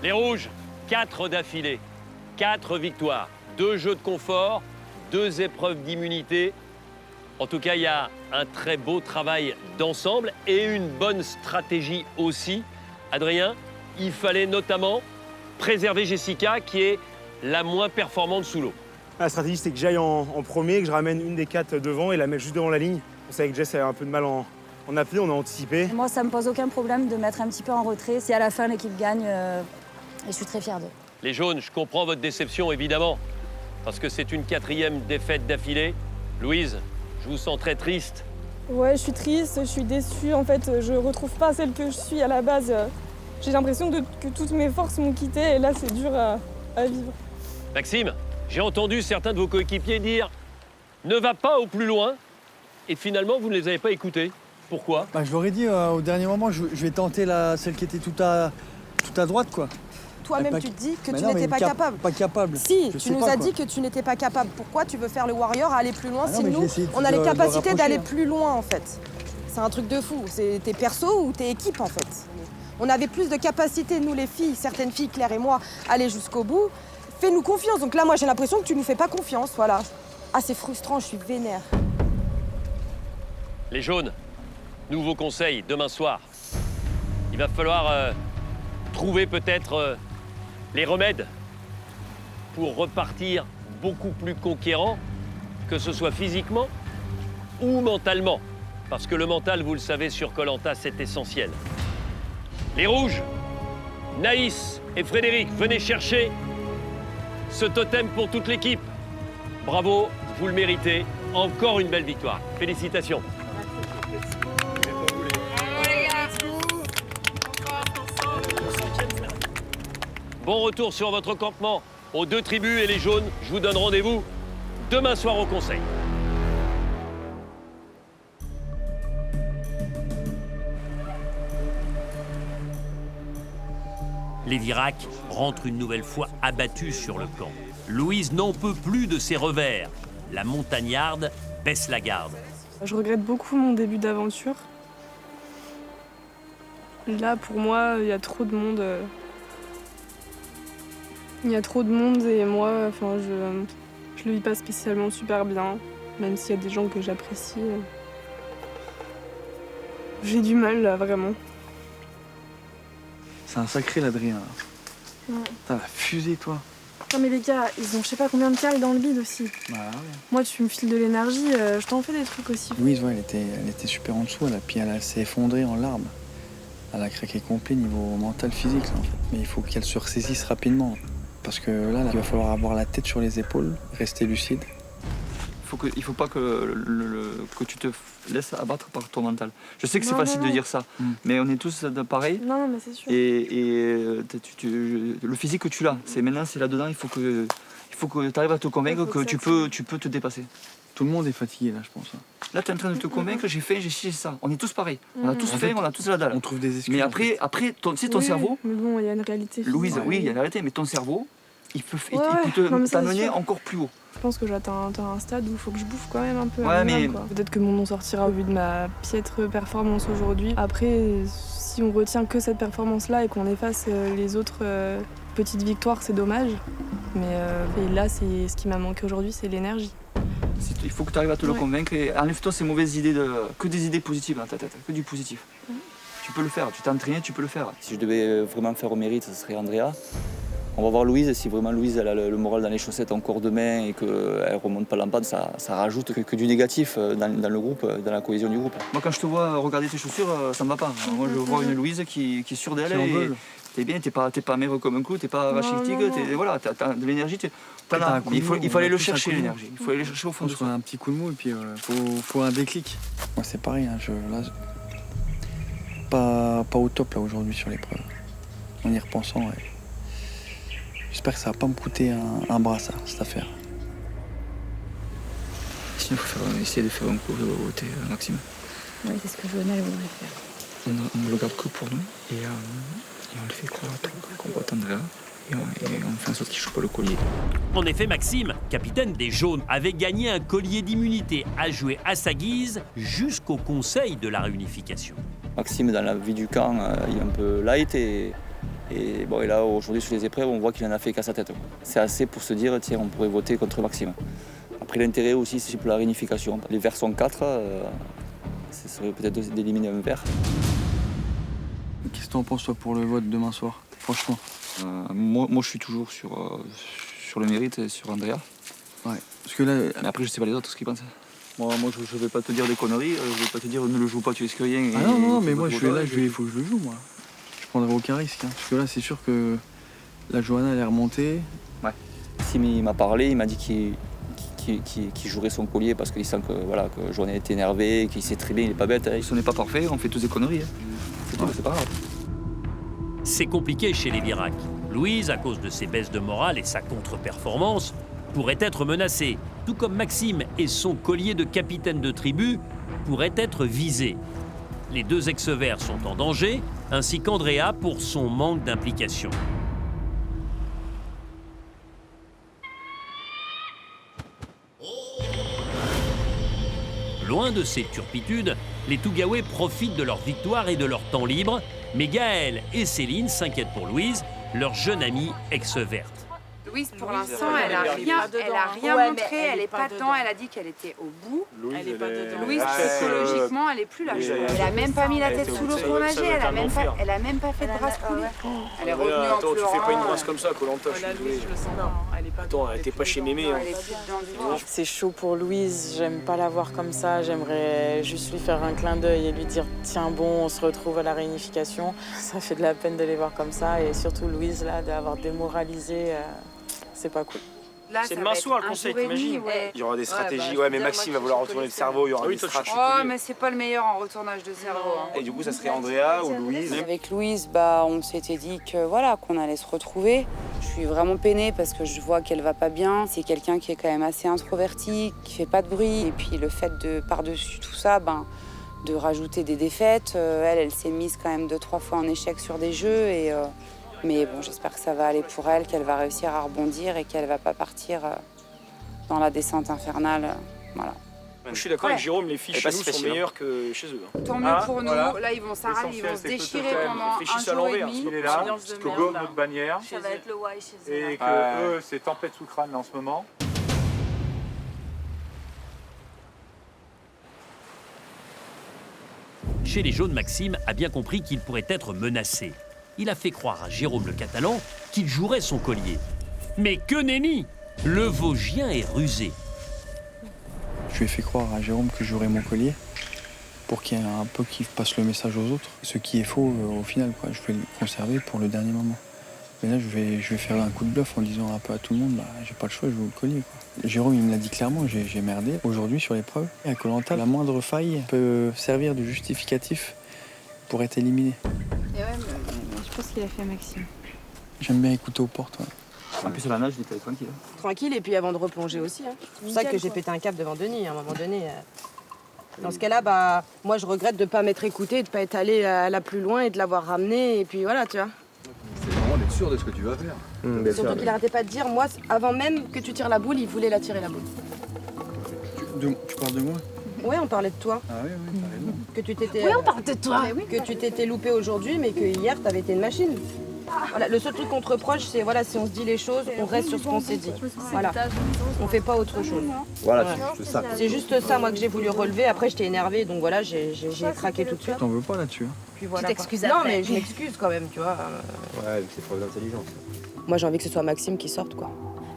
S1: Les Rouges, 4 d'affilée, 4 victoires, 2 jeux de confort, 2 épreuves d'immunité. En tout cas, il y a un très beau travail d'ensemble et une bonne stratégie aussi. Adrien, il fallait notamment préserver Jessica, qui est la moins performante sous l'eau.
S12: La stratégie, c'est que j'aille en premier, que je ramène une des 4 devant et la mettre juste devant la ligne. On savait que Jess avait un peu de mal en appui, on a anticipé.
S17: Moi, ça me pose aucun problème de mettre un petit peu en retrait. Si à la fin, l'équipe gagne, et je suis très fière d'eux.
S1: Les jaunes, je comprends votre déception, évidemment, parce que c'est une 4e défaite d'affilée. Louise, je vous sens très triste.
S11: Ouais, je suis triste, je suis déçue. En fait, je retrouve pas celle que je suis à la base. J'ai l'impression que toutes mes forces m'ont quittée et là, c'est dur à vivre.
S1: Maxime, j'ai entendu certains de vos coéquipiers dire « Ne va pas au plus loin » et finalement, vous ne les avez pas écoutés. Pourquoi?
S13: Je leur ai dit au dernier moment, je vais tenter celle qui était tout à droite, quoi.
S22: Toi-même, tu te dis que tu n'étais pas capable.
S13: Pas capable.
S22: Si, tu nous as dit que tu n'étais pas capable. Pourquoi tu veux faire le Warrior, aller plus loin, si nous, on a les capacités d'aller plus loin, en fait. C'est un truc de fou. C'est t'es perso ou t'es équipe, en fait. On avait plus de capacité, nous, les filles, certaines filles, Claire et moi, aller jusqu'au bout. Fais-nous confiance. Donc là, moi, j'ai l'impression que tu nous fais pas confiance, voilà. Ah, c'est frustrant, je suis vénère.
S1: Les jaunes, nouveau conseil, demain soir. Il va falloir trouver peut-être les remèdes pour repartir beaucoup plus conquérant, que ce soit physiquement ou mentalement. Parce que le mental, vous le savez, sur Koh-Lanta, c'est essentiel. Les Rouges, Naïs et Frédéric, venez chercher ce totem pour toute l'équipe. Bravo, vous le méritez. Encore une belle victoire. Félicitations. Bon retour sur votre campement aux 2 tribus et les jaunes. Je vous donne rendez-vous demain soir au conseil. Les Virac rentrent une nouvelle fois abattus sur le camp. Louise n'en peut plus de ses revers. La montagnarde baisse la garde.
S11: Je regrette beaucoup mon début d'aventure. Là, pour moi, il y a trop de monde. Il y a trop de monde et moi, enfin, je le vis pas spécialement super bien, même s'il y a des gens que j'apprécie. J'ai du mal, là, vraiment.
S13: C'est un sacré, l'Adrien.
S11: Ouais.
S13: T'as la fusée, toi.
S11: Non mais les gars, ils ont je sais pas combien de cales dans le bide aussi.
S13: Ouais.
S11: Moi, tu me files de l'énergie, je t'en fais des trucs aussi.
S13: Louise, ouais, elle était super en dessous, puis elle s'est effondrée en larmes. Elle a craqué complet niveau mental, physique, là, en fait. Mais il faut qu'elle se ressaisisse rapidement. Parce que là, il va falloir avoir la tête sur les épaules, rester lucide.
S19: Il faut pas que tu te laisses abattre par ton mental. Je sais que c'est facile de dire ça, mais on est tous pareils.
S11: Non, mais c'est sûr.
S19: Et le physique que tu l'as, maintenant c'est là-dedans, il faut que tu arrives à te convaincre que tu peux te dépasser.
S13: Tout le monde est fatigué là, je pense.
S19: Là, tu es en train de te convaincre, j'ai ça. On est tous pareils. On a tous faim, on a tous la dalle.
S13: On trouve des excuses.
S19: Mais après ton cerveau...
S11: Mais bon, il y a une réalité physique.
S19: Louise, oui, il y a une réalité, mais ton cerveau, il peut t'amener encore plus haut.
S11: Je pense que j'atteins un stade où il faut que je bouffe quand même un peu.
S19: Ouais, mais...
S11: Peut-être que mon nom sortira au vu de ma piètre performance aujourd'hui. Après, si on retient que cette performance-là et qu'on efface les autres petites victoires, c'est dommage. Mais et là, c'est ce qui m'a manqué aujourd'hui, c'est l'énergie.
S19: Il faut que tu arrives à te le convaincre et enlève-toi ces mauvaises idées, que des idées positives dans ta tête, que du positif. Tu peux le faire, tu t'es entraîné, tu peux le faire. Si je devais vraiment faire au mérite, ce serait Andrea. On va voir Louise, si vraiment Louise elle a le moral dans les chaussettes encore demain et qu'elle ne remonte pas l'empade, ça rajoute que du négatif dans le groupe, dans la cohésion du groupe. Moi quand je te vois regarder tes chaussures, ça ne me va pas. Moi je vois une Louise qui est sûre d'elle T'es bien, t'es pas maigre comme un clou, t'es pas rachitique, voilà, t'as de l'énergie. Il faut aller le chercher, l'énergie. Il faut aller le chercher au fond de soi.
S13: Un petit coup de mou et puis faut un déclic. Moi, c'est pareil, hein, pas au top là aujourd'hui sur l'épreuve. En y repensant, j'espère que ça va pas me coûter un bras, cette affaire.
S19: Sinon, il faut essayer de faire un coup au thé, Maxime.
S18: Oui, c'est ce que Johanna voudrait faire.
S19: On le garde que pour nous et on le fait croire qu'on voit Andrea et on fait en sorte qu'il ne chope pas le collier.
S1: En effet, Maxime, capitaine des Jaunes, avait gagné un collier d'immunité à jouer à sa guise jusqu'au conseil de la réunification.
S19: Maxime, dans la vie du camp, il est un peu light et là, aujourd'hui, sur les épreuves, on voit qu'il en a fait qu'à sa tête. C'est assez pour se dire, tiens, on pourrait voter contre Maxime. Après, l'intérêt aussi, c'est pour la réunification. Les verts sont 4, ce serait peut-être d'éliminer un vert.
S13: Qu'est-ce que tu en penses, toi, pour le vote demain soir, franchement?
S19: Moi, je suis toujours sur le mérite et sur Andrea.
S13: Ouais, parce que là...
S19: Mais après, je sais pas les autres, ce qu'ils pensent. Moi, je vais pas te dire des conneries, je vais pas te dire ne le joue pas, tu risques rien.
S13: Ah non, mais moi, je suis là, il faut que je le joue, moi. Je prendrai aucun risque, hein, parce que là, c'est sûr que la Johanna, elle est remontée.
S19: Ouais. Sim, il m'a parlé, il m'a dit qu'il jouerait son collier parce qu'il sent que Johanna est énervé, qu'il sait très bien, il est pas bête. Hein. Ce n'est pas parfait, on fait tous des conneries. Hein. C'est pas grave.
S1: C'est compliqué chez les Virac. Louise, à cause de ses baisses de morale et sa contre-performance, pourrait être menacée, tout comme Maxime et son collier de capitaine de tribu pourraient être visés. Les deux ex-verts sont en danger, ainsi qu'Andrea pour son manque d'implication. Loin de ces turpitudes, les Tougaouais profitent de leur victoire et de leur temps libre, mais Gaël et Céline s'inquiètent pour Louise, leur jeune amie ex-verte.
S10: Louise, pour l'instant, elle a rien montré, elle est pas dedans, elle a dit qu'elle était au bout.
S11: Elle est pas dedans.
S10: Louise, psychologiquement, elle est plus là. Elle a même pas mis la tête sous l'eau pour nager, elle a même pas fait de brasse coulée. Elle est revenue en pleurant.
S14: Attends, tu fais pas une brasse comme ça, Koh-Lanta, je suis désolé.
S11: Je le sens pas. Elle est pas
S14: Attends, elle était pas chez Mémé.
S4: C'est chaud pour Louise, j'aime pas la voir comme ça, j'aimerais juste lui faire un clin d'œil et lui dire tiens bon, on se retrouve à la réunification. Ça fait de la peine de les voir comme ça et surtout Louise là, d'avoir démoralisé, c'est pas cool.
S14: C'est demain soir le conseil, t'imagines?
S9: Il y aura des stratégies, mais Maxime va vouloir retourner le cerveau, il y aura des stratégies.
S10: Oh, mais c'est pas le meilleur en retournage de cerveau. Hein.
S9: Et du coup, ça serait Andrea ou Louise?
S10: Avec Louise, on s'était dit qu'on allait se retrouver. Je suis vraiment peinée parce que je vois qu'elle va pas bien. C'est quelqu'un qui est quand même assez introverti, qui fait pas de bruit. Et puis le fait de, par-dessus tout ça, de rajouter des défaites. Elle s'est mise quand même 2-3 fois en échec sur des jeux. Mais bon, j'espère que ça va aller pour elle, qu'elle va réussir à rebondir et qu'elle va pas partir dans la descente infernale. Voilà.
S14: Je suis d'accord avec Jérôme, les filles chez nous sont meilleures que chez eux.
S10: Tant mieux pour nous. Là, ils vont s'arracher, ils vont se déchirer pendant un jour et demi.
S15: Il est là, Kogo, notre bannière.
S17: Ça va être le Y chez eux.
S15: Et que eux, c'est tempête sous crâne en ce moment.
S1: Chez les Jaunes, Maxime a bien compris qu'il pourrait être menacé. Il a fait croire à Jérôme le Catalan qu'il jouerait son collier. Mais que nenni! Le Vosgien est rusé.
S13: Je lui ai fait croire à Jérôme que j'aurais mon collier pour qu'il y ait un peu qui passe le message aux autres. Ce qui est faux au final, quoi. Je vais le conserver pour le dernier moment. Mais là, je vais faire un coup de bluff en disant un peu à tout le monde, j'ai pas le choix, je joue le collier, quoi. Jérôme, il me l'a dit clairement, j'ai merdé aujourd'hui sur l'épreuve. À Koh-Lanta, la moindre faille peut servir de justificatif pour être éliminé.
S18: Et ouais, je pense qu'il a fait Maxime.
S13: J'aime bien écouter aux portes. Ouais.
S19: En plus, sur la nage, j'étais tranquille.
S22: Tranquille, et puis avant de replonger aussi. Hein. C'est pour ça que j'ai pété un câble devant Denis, à un moment donné. Dans ce cas-là, moi, je regrette de ne pas m'être écoutée, de ne pas être allée là plus loin et de l'avoir ramené. Et puis voilà, tu vois.
S3: C'est vraiment d'être sûr de ce que tu vas faire.
S22: Surtout qu'il arrêtait pas de dire, moi, avant même que tu tires la boule, il voulait la tirer la boule.
S13: Tu parles de moi?
S22: Oui, on parlait de toi.
S13: Ah oui, t'as raison.
S22: Que tu t'étais.
S18: Oui, on parle de toi.
S22: Que tu t'étais loupé aujourd'hui, mais que hier, t'avais été une machine. Voilà, le seul truc qu'on te reproche, c'est si on se dit les choses, on reste sur ce qu'on s'est dit. Voilà. On fait pas autre chose.
S3: Voilà, c'est juste ça.
S22: C'est juste ça, moi, que j'ai voulu relever. Après, j'étais énervée, donc voilà, j'ai craqué tout de suite.
S13: T'en veux pas là-dessus?
S22: Puis voilà,
S18: tu t'excuses
S22: Non,
S18: après.
S22: mais je m'excuse quand même, tu vois.
S3: Ouais, c'est preuve d'intelligence.
S22: Moi, j'ai envie que ce soit Maxime qui sorte, quoi.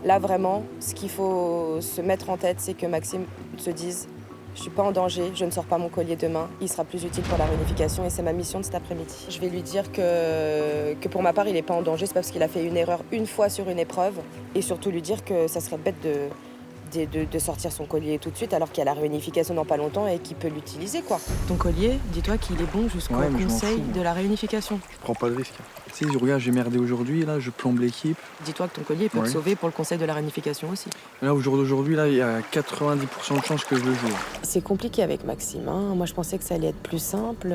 S22: Là, vraiment, ce qu'il faut se mettre en tête, c'est que Maxime se dise je suis pas en danger, je ne sors pas mon collier demain. Il sera plus utile pour la réunification et c'est ma mission de cet après-midi. Je vais lui dire que pour ma part, il n'est pas en danger, c'est pas parce qu'il a fait une erreur une fois sur une épreuve. Et surtout lui dire que ça serait bête de sortir son collier tout de suite alors qu'il y a la réunification dans pas longtemps et qu'il peut l'utiliser, quoi.
S4: Ton collier, dis-toi qu'il est bon jusqu'au conseil de la réunification.
S13: Je prends pas de risque. Tu sais, regarde, j'ai merdé aujourd'hui, là, je plombe l'équipe.
S4: Dis-toi que ton collier peut te sauver pour le conseil de la réunification aussi.
S13: Là, au jour d'aujourd'hui, là, il y a 90% de chances que je le joue.
S22: C'est compliqué avec Maxime, hein. Moi, je pensais que ça allait être plus simple.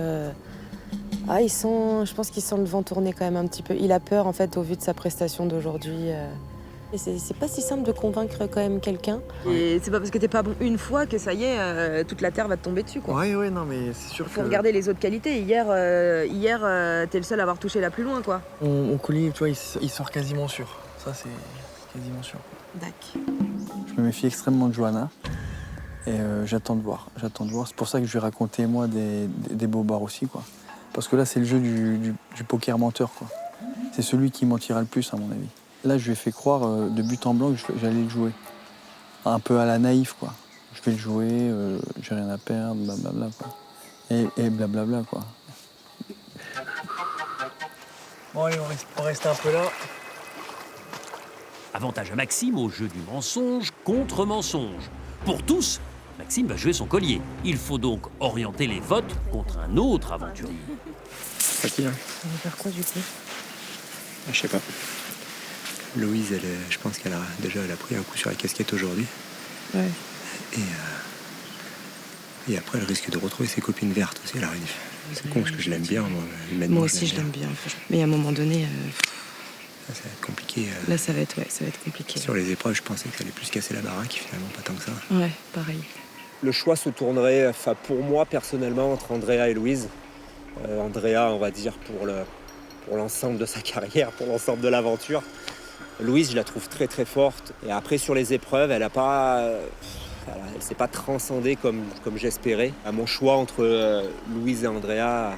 S22: Je pense qu'il sent le vent tourner quand même un petit peu. Il a peur, en fait, au vu de sa prestation d'aujourd'hui. Et c'est pas si simple de convaincre quand même quelqu'un.
S4: Et c'est pas parce que t'es pas bon une fois que ça y est, toute la terre va te tomber dessus, quoi.
S13: Ouais, non, mais c'est sûr que...
S4: Faut regarder les autres qualités. Hier, t'es le seul à avoir touché la plus loin, quoi.
S13: Mon collier, tu vois, il sort quasiment sûr. Ça, c'est quasiment sûr.
S4: D'accord.
S13: Je me méfie extrêmement de Johanna. Et j'attends de voir. C'est pour ça que je vais raconter, moi, des bobards aussi, quoi. Parce que là, c'est le jeu du poker menteur, quoi. C'est celui qui mentira le plus, à mon avis. Là, je lui ai fait croire de but en blanc que j'allais le jouer. Un peu à la naïf, quoi. Je vais le jouer, j'ai rien à perdre, blablabla, quoi. Et blablabla, quoi. Bon, allez, on reste un peu là.
S1: Avantage à Maxime au jeu du mensonge contre mensonge. Pour tous, Maxime va jouer son collier. Il faut donc orienter les votes contre un autre aventurier.
S3: À qui, hein?
S22: On va faire quoi, du coup?
S3: Je sais pas. Louise, je pense qu'elle a pris un coup sur la casquette aujourd'hui.
S22: Ouais.
S3: Et après, elle risque de retrouver ses copines vertes aussi à la réunion. C'est con parce que je l'aime bien, moi.
S22: Moi aussi, je l'aime bien. Mais à un moment donné...
S3: Ça va être compliqué.
S22: Là, ça va être compliqué.
S3: Sur les épreuves, je pensais que ça allait plus casser la baraque, finalement, pas tant que ça.
S22: Ouais, pareil.
S9: Le choix se tournerait, pour moi, personnellement, entre Andrea et Louise. Andrea, on va dire, pour l'ensemble de sa carrière, pour l'ensemble de l'aventure. Louise, je la trouve très très forte. Et après, sur les épreuves, elle s'est pas transcendée comme j'espérais. Mon choix entre Louise et Andrea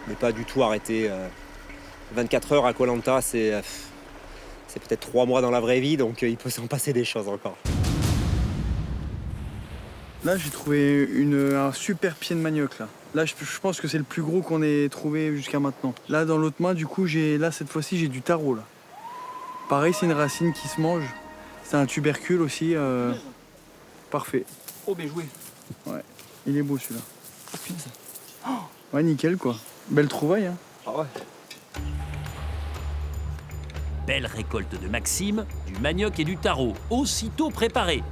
S9: n'est pas du tout arrêté. 24 heures à Koh Lanta, c'est peut-être 3 mois dans la vraie vie, donc il peut s'en passer des choses encore.
S13: Là, j'ai trouvé un super pied de manioc, là. Là, je pense que c'est le plus gros qu'on ait trouvé jusqu'à maintenant. Là, dans l'autre main, du coup, cette fois-ci, j'ai du taro, là. Pareil, c'est une racine qui se mange. C'est un tubercule aussi. Parfait.
S3: Oh, bien joué.
S13: Ouais, il est beau celui-là. Ouais, nickel, quoi. Belle trouvaille, hein.
S3: Ah ouais.
S1: Belle récolte de Maxime, du manioc et du taro, aussitôt préparés.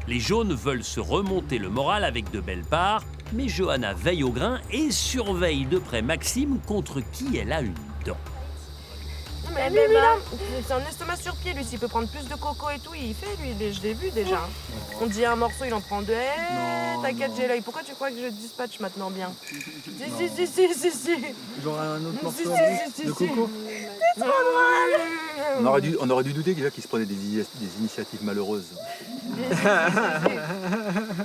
S1: Les jaunes veulent se remonter le moral avec de belles parts, mais Johanna veille au grain et surveille de près Maxime contre qui elle a une dent.
S4: Non mais lui là, c'est un estomac sur pied, lui, s'il peut prendre plus de coco et tout, il fait, lui, je l'ai vu déjà. On dit un morceau, il en prend deux. T'inquiète, j'ai l'œil. Pourquoi tu crois que je dispatche maintenant bien? Si.
S13: Genre un autre morceau
S4: de
S13: coco?
S4: C'est trop drôle.
S3: On aurait dû douter déjà qu'il se prenait des initiatives malheureuses.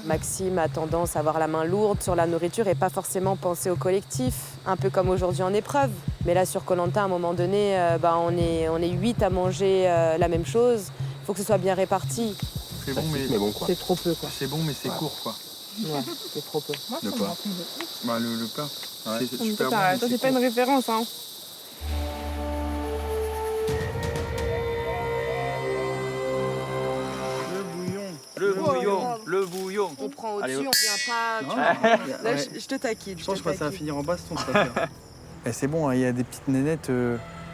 S22: Maxime a tendance à avoir la main lourde sur la nourriture et pas forcément penser au collectif, un peu comme aujourd'hui en épreuve. Mais là, sur Koh Lanta, à un moment donné, on est 8 à manger la même chose. Il faut que ce soit bien réparti.
S13: C'est bon, mais bon, quoi.
S22: C'est trop peu, quoi.
S13: C'est bon, mais c'est court, quoi.
S22: Ouais, c'est trop peu.
S13: Le pain. Bah, le pain. Ouais. C'est super bon.
S11: Toi, c'est pas une référence, hein.
S13: Le bouillon.
S22: On prend au-dessus,
S13: Allez,
S22: on vient pas. Là, je te taquine.
S13: Je pense que ça va finir en baston, cette affaire. Et c'est bon, il y a des petites nénettes,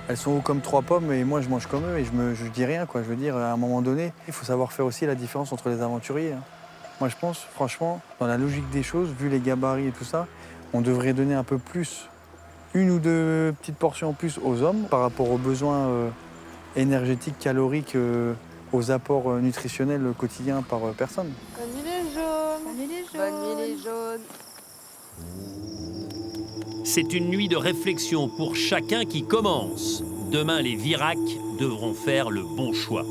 S13: elles sont hauts comme 3 pommes et moi je mange comme eux et je dis rien, quoi. Je veux dire, à un moment donné, il faut savoir faire aussi la différence entre les aventuriers. Hein. Moi je pense, franchement, dans la logique des choses, vu les gabarits et tout ça, on devrait donner un peu plus, 1 ou 2 petites portions en plus aux hommes par rapport aux besoins énergétiques, caloriques, aux apports nutritionnels quotidiens par personne.
S22: Bonne nuit les jaunes. Bonne nuit les jaunes.
S1: C'est une nuit de réflexion pour chacun qui commence. Demain, les Virac devront faire le bon choix.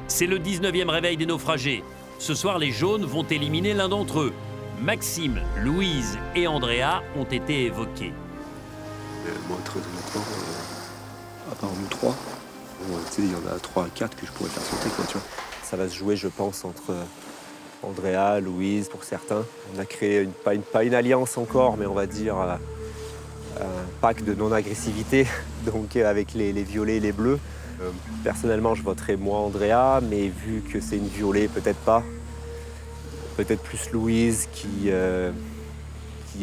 S1: C'est le 19e réveil des naufragés. Ce soir, les jaunes vont éliminer l'un d'entre eux. Maxime, Louise et Andrea ont été évoqués.
S9: Moi, très honnêtement, à part nous trois, il y en a 3 à 4 que je pourrais faire sauter, quoi, tu vois. Ça va se jouer, je pense, entre Andrea, Louise, pour certains. On a créé pas une alliance encore, mais on va dire un pacte de non-agressivité, donc avec les violets et les bleus. Personnellement, je voterai moi Andrea, mais vu que c'est une violet, peut-être pas. Peut-être plus Louise, qui est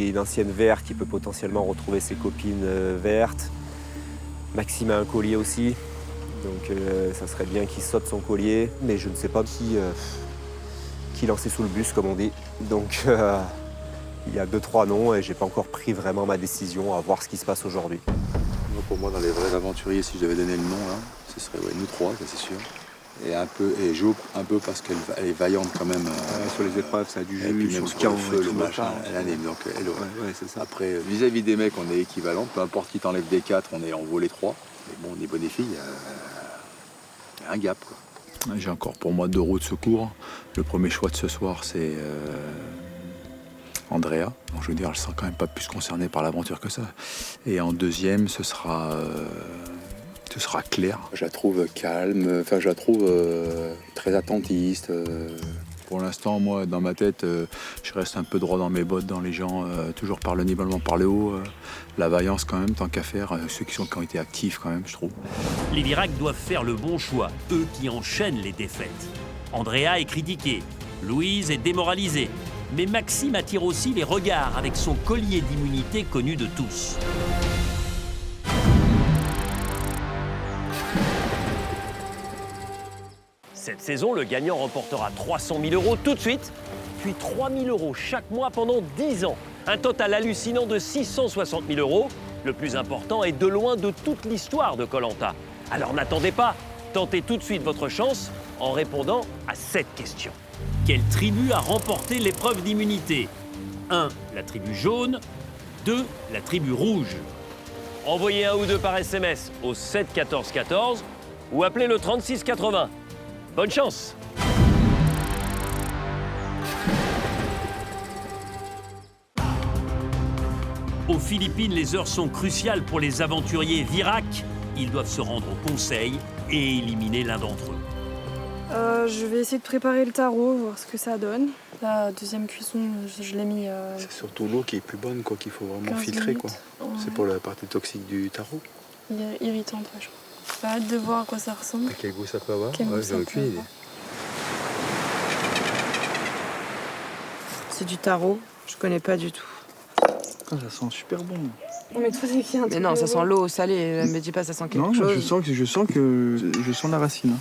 S9: une ancienne verte, qui peut potentiellement retrouver ses copines vertes. Maxime a un collier aussi, donc ça serait bien qu'il saute son collier, mais je ne sais pas qui lancer sous le bus, comme on dit. Donc il y a 2-3 noms et j'ai pas encore pris vraiment ma décision, à voir ce qui se passe aujourd'hui.
S3: Pour moi, dans les vrais aventuriers, si je devais donner le nom, là, ce serait nous 3, ça c'est sûr. Et Jo, un peu parce qu'elle est vaillante quand même. Sur les épreuves, ça a du jus, puis même sur le feu, le machin, elle anime. Donc elle, c'est ça. Après, vis-à-vis des mecs, on est équivalent. Peu importe qui t'enlève des 4, on vaut les 3. Mais bon, au niveau des filles, il y a un gap, quoi. J'ai encore pour moi 2 roues de secours. Le premier choix de ce soir, c'est Andrea. Donc, je veux dire, elle sera quand même pas plus concernée par l'aventure que ça. Et en deuxième, ce sera Claire. Je la trouve calme, enfin je la trouve très attentiste. Pour l'instant, moi, dans ma tête, je reste un peu droit dans mes bottes, dans les gens, toujours par le nivellement par le haut. La vaillance quand même, tant qu'à faire, ceux qui ont été actifs quand même, je trouve.
S1: Les Virac doivent faire le bon choix, eux qui enchaînent les défaites. Andrea est critiquée, Louise est démoralisée, mais Maxime attire aussi les regards avec son collier d'immunité connu de tous. Cette saison, le gagnant remportera 300 000 € tout de suite, puis 3 000 € chaque mois pendant 10 ans. Un total hallucinant de 660 000 €. Le plus important est de loin de toute l'histoire de Koh-Lanta. Alors n'attendez pas, tentez tout de suite votre chance en répondant à cette question. Quelle tribu a remporté l'épreuve d'immunité? 1. La tribu jaune. 2. La tribu rouge. Envoyez 1 ou 2 par SMS au 7 14 14 ou appelez le 36 80. Bonne chance! Aux Philippines, les heures sont cruciales pour les aventuriers Virac. Ils doivent se rendre au conseil et éliminer l'un d'entre eux.
S11: Je vais essayer de préparer le taro, voir ce que ça donne. La deuxième cuisson, je l'ai mis...
S3: C'est surtout l'eau qui est plus bonne, quoi, qu'il faut vraiment filtrer, quoi.
S11: Ouais.
S3: C'est pour la partie toxique du taro.
S11: Il est irritant, après, je crois. J'ai hâte de voir à quoi ça ressemble.
S3: À quel goût ça peut avoir?
S11: J'ai aucune idée.
S4: C'est du taro, je connais pas du tout.
S13: Ça sent super bon.
S11: Mais toi, c'est qui un
S4: Mais non, ça sent l'eau salée. Me dis pas ça sent quelque
S13: non,
S4: chose.
S13: Je sens la racine.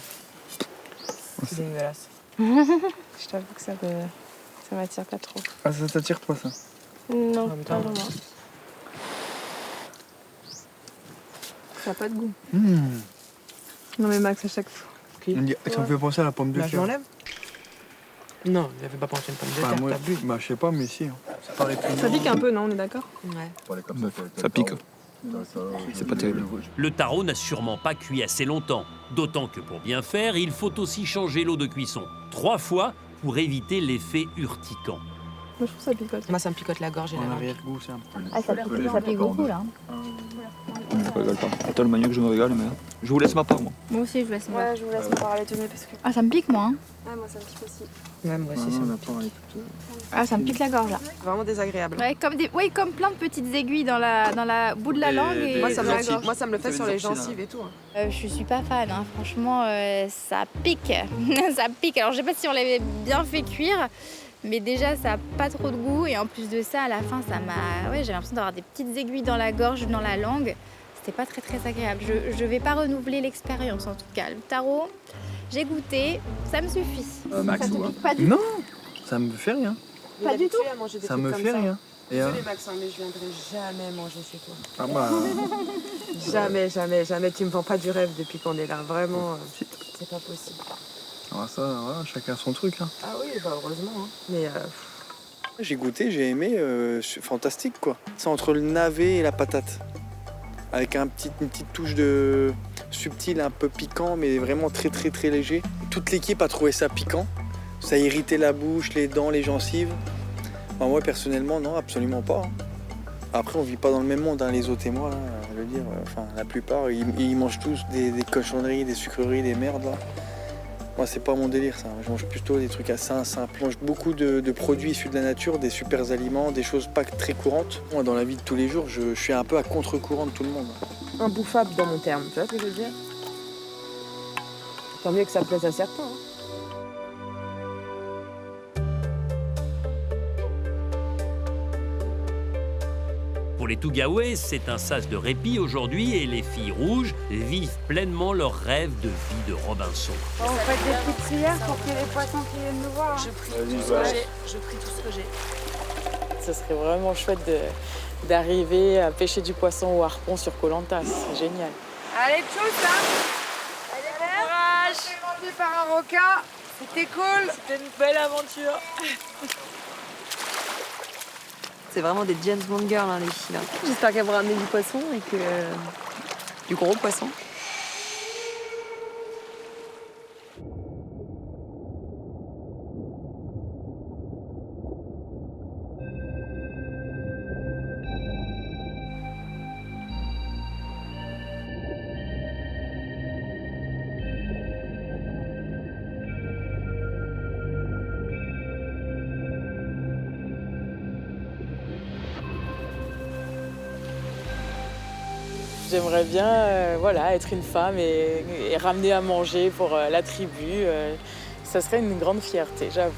S4: C'est dégueulasse.
S11: Je t'avoue que ça m'attire pas trop.
S13: Ah, ça t'attire pas, ça?
S11: Non, pas vraiment. Ça n'a pas de goût. Non mais Max, à chaque fois.
S13: Ça me fait penser à la pomme de terre.
S4: Je l'enlève? Non, il avait pas pensé à une pomme de terre, t'as bu.
S13: Je sais pas, mais si.
S11: Ça pique un peu, non? On est d'accord?
S4: Ouais.
S3: Ça pique. C'est pas terrible.
S1: Le taro n'a sûrement pas cuit assez longtemps, d'autant que pour bien faire, il faut aussi changer l'eau de cuisson 3 fois pour éviter l'effet urticant.
S11: Moi, je trouve que ça picote.
S4: Moi, ça me picote la gorge et la langue.
S13: C'est un peu...
S18: Ah, ça pique beaucoup, là.
S19: Je me régale pas. C'est tellement mieux que je me régale, mais je vous laisse ma part, moi.
S18: Moi aussi, je vous laisse.
S11: Ouais, je vous laisse me parler, tenez, parce que...
S18: Ah, ça me pique, moi. Hein.
S11: Ouais, moi, ça me pique aussi.
S4: Ouais, moi aussi, ça me pique.
S18: Ah, ça me pique la gorge, là.
S4: Vraiment désagréable.
S18: Ouais, comme plein de petites aiguilles dans la bout de la langue. Et
S4: moi, ça me le fait sur les gencives et tout.
S18: Je suis pas fan, hein. Franchement, ça pique. Ça pique. Alors, je sais pas si on l'avait bien fait cuire, mais déjà, ça n'a pas trop de goût. Et en plus de ça, à la fin, j'ai l'impression d'avoir des petites aiguilles dans la gorge, dans la langue. C'était pas très, très agréable. Je vais pas renouveler l'expérience, en tout cas. Le taro, j'ai goûté, ça me suffit.
S3: Max,
S18: ça te
S3: ou
S18: pique pas du
S13: Non, ça me fait rien.
S18: Pas du tout.
S13: Ça me fait rien.
S4: Désolé Max, mais je viendrai jamais manger chez toi.
S13: Ah bah...
S4: Jamais. Tu me vends pas du rêve depuis qu'on est là. Vraiment, c'est pas possible.
S13: Ah ça, voilà, chacun son truc. Hein.
S4: Ah oui, bah heureusement. Hein. Mais
S13: j'ai goûté, j'ai aimé, fantastique quoi. C'est entre le navet et la patate. Avec une petite touche de subtil, un peu piquant, mais vraiment très très très léger. Toute l'équipe a trouvé ça piquant. Ça irritait la bouche, les dents, les gencives. Enfin, moi, personnellement, non, absolument pas. Après, on vit pas dans le même monde, hein, les autres et moi, là, je veux dire. Enfin, la plupart, ils mangent tous des cochonneries, des sucreries, des merdes, là. Moi, c'est pas mon délire, ça. Je mange plutôt des trucs assez simples. Je mange beaucoup de produits issus de la nature, des super aliments, des choses pas très courantes. Moi, dans la vie de tous les jours, je suis un peu à contre-courant de tout le monde.
S4: Imbouffable dans mon terme, tu vois ce que je veux dire? Tant mieux que ça plaise à certains. Hein.
S1: Pour les Tougaouais, c'est un sas de répit aujourd'hui et les filles rouges vivent pleinement leur rêve de vie de Robinson.
S10: On fait des petites prières pour qu'il y ait les poissons qui viennent nous voir.
S4: Je prie tout ce que j'ai. Je prie tout ce que j'ai.
S7: Ce serait vraiment chouette d'arriver à pêcher du poisson au harpon sur Koh Lanta. C'est génial.
S10: Allez, tchuss, hein. Allez, courage. On s'est mangé par un requin. C'était cool.
S7: C'était une belle aventure.
S4: C'est vraiment des James Bond girls, hein, les filles. J'espère qu'elles vont ramener du poisson et que... du gros poisson.
S7: J'aimerais bien voilà, être une femme et ramener à manger pour la tribu. Ça serait une grande fierté, j'avoue.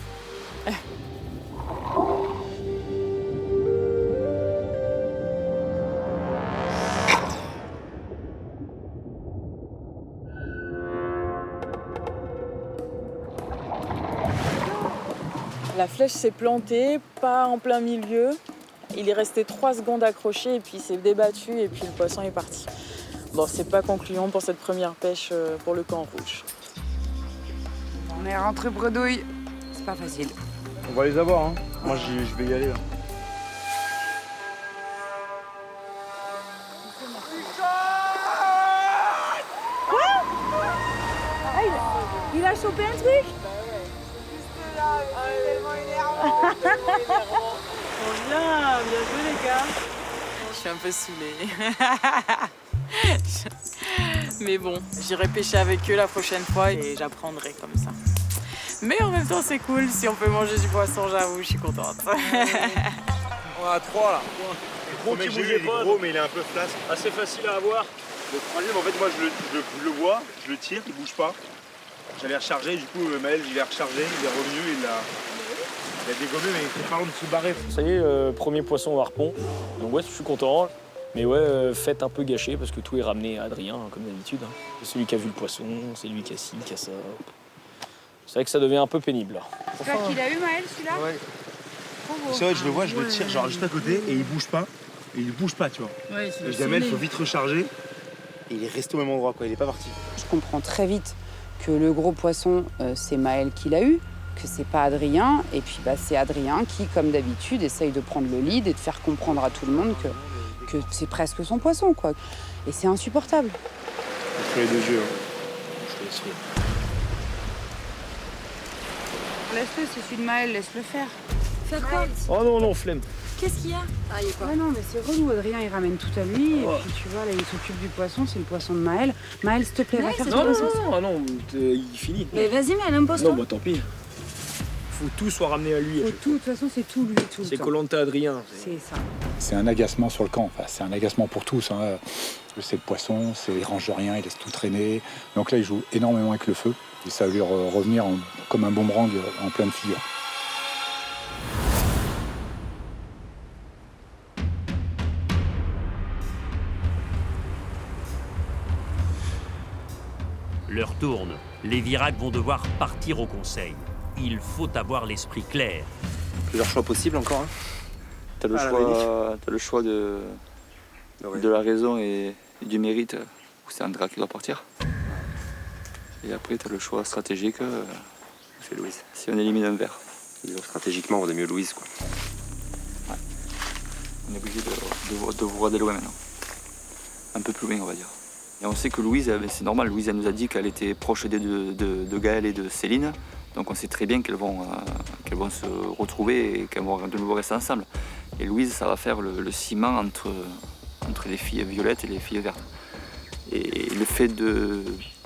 S7: La flèche s'est plantée, pas en plein milieu. Il est resté 3 secondes accroché et puis il s'est débattu et puis le poisson est parti. Bon, c'est pas concluant pour cette première pêche pour le camp rouge.
S10: On est rentré bredouille. C'est pas facile.
S12: On va les avoir, hein. Moi, je vais y aller, là.
S10: Quoi? Ah, il a chopé un truc?
S7: Bien joué les gars. Je suis un peu saoulée. Mais bon, j'irai pêcher avec eux la prochaine fois et j'apprendrai comme ça. Mais en même temps, c'est cool. Si on peut manger du poisson, j'avoue, je suis contente.
S12: On a 3 là.
S14: Le gros qui bougeait pas.
S12: Gros, mais il est un peu flasque.
S14: Assez facile à avoir.
S12: Le troisième, en fait, moi, je le vois, je le tire, il bouge pas. J'allais recharger, du coup, Maël, il est rechargé, il est revenu, il a dégommé, mais c'est pas long de se barrer.
S14: Ça y est, premier poisson au harpon. Donc ouais, je suis content. Mais ouais, fête un peu gâchée parce que tout est ramené à Adrien, hein, comme d'habitude. Hein. C'est celui qui a vu le poisson, c'est lui qui a ci, qui a ça. C'est vrai que ça devient un peu pénible là.
S10: C'est toi qui l'as eu, Maël, celui-là?
S12: Ouais. C'est vrai, je le vois, je le tire genre juste à côté et il bouge pas. Et il bouge pas, tu vois.
S10: Ouais,
S12: et je dis à Maël, il faut vite recharger. Et il est resté au même endroit, quoi. Il est pas parti.
S10: Je comprends très vite que le gros poisson, c'est Maël qui l'a eu, que c'est pas Adrien. Et puis bah, c'est Adrien qui, comme d'habitude, essaye de prendre le lead et de faire comprendre à tout le monde que c'est presque son poisson, quoi. Et c'est insupportable.
S12: Je ferai les deux yeux. Hein.
S14: Je te laisserai.
S10: Laisse-le, c'est celui de Maël, laisse-le faire.
S18: Faire quoi?
S14: Oh non, non, flemme.
S18: Qu'est-ce qu'il y a? Ah, il y a quoi?
S10: Ouais, non, mais c'est relou, Adrien, il ramène tout à lui. Et puis tu vois, là, il s'occupe du poisson, c'est le poisson de Maël. Maël, s'il te plaît, va faire ton poisson.
S14: Non, il finit.
S18: Mais vas-y, mais impose-toi.
S14: Non, bah tant pis. Faut tout soit ramené à lui.
S10: Faut tout, de toute façon, c'est tout lui, tout le
S14: C'est
S10: temps.
S14: Koh Lanta Adrien.
S10: C'est ça.
S15: C'est un agacement sur le camp, enfin, c'est un agacement pour tous. Hein. C'est le poisson, il range rien, il laisse tout traîner. Donc là, il joue énormément avec le feu et ça va lui revenir comme un boomerang en pleine figure.
S1: L'heure tourne. Les Virac vont devoir partir au conseil. Il faut avoir l'esprit clair.
S9: Plusieurs choix possibles encore. Hein. T'as le choix de la raison et du mérite, où c'est Andrea qui doit partir. Et après, t'as le choix stratégique, c'est Louise. Si on élimine un verre.
S8: Stratégiquement, on vaut mieux Louise, quoi.
S9: Ouais. On est obligé de voir de loin maintenant. Un peu plus loin, on va dire. Et on sait que Louise, c'est normal, Louise elle nous a dit qu'elle était proche de Gaël et de Céline. Donc on sait très bien qu'elles vont
S19: qu'elles vont se retrouver et qu'elles vont de nouveau rester ensemble. Et Louise, ça va faire le ciment entre les filles violettes et les filles vertes. Et le fait de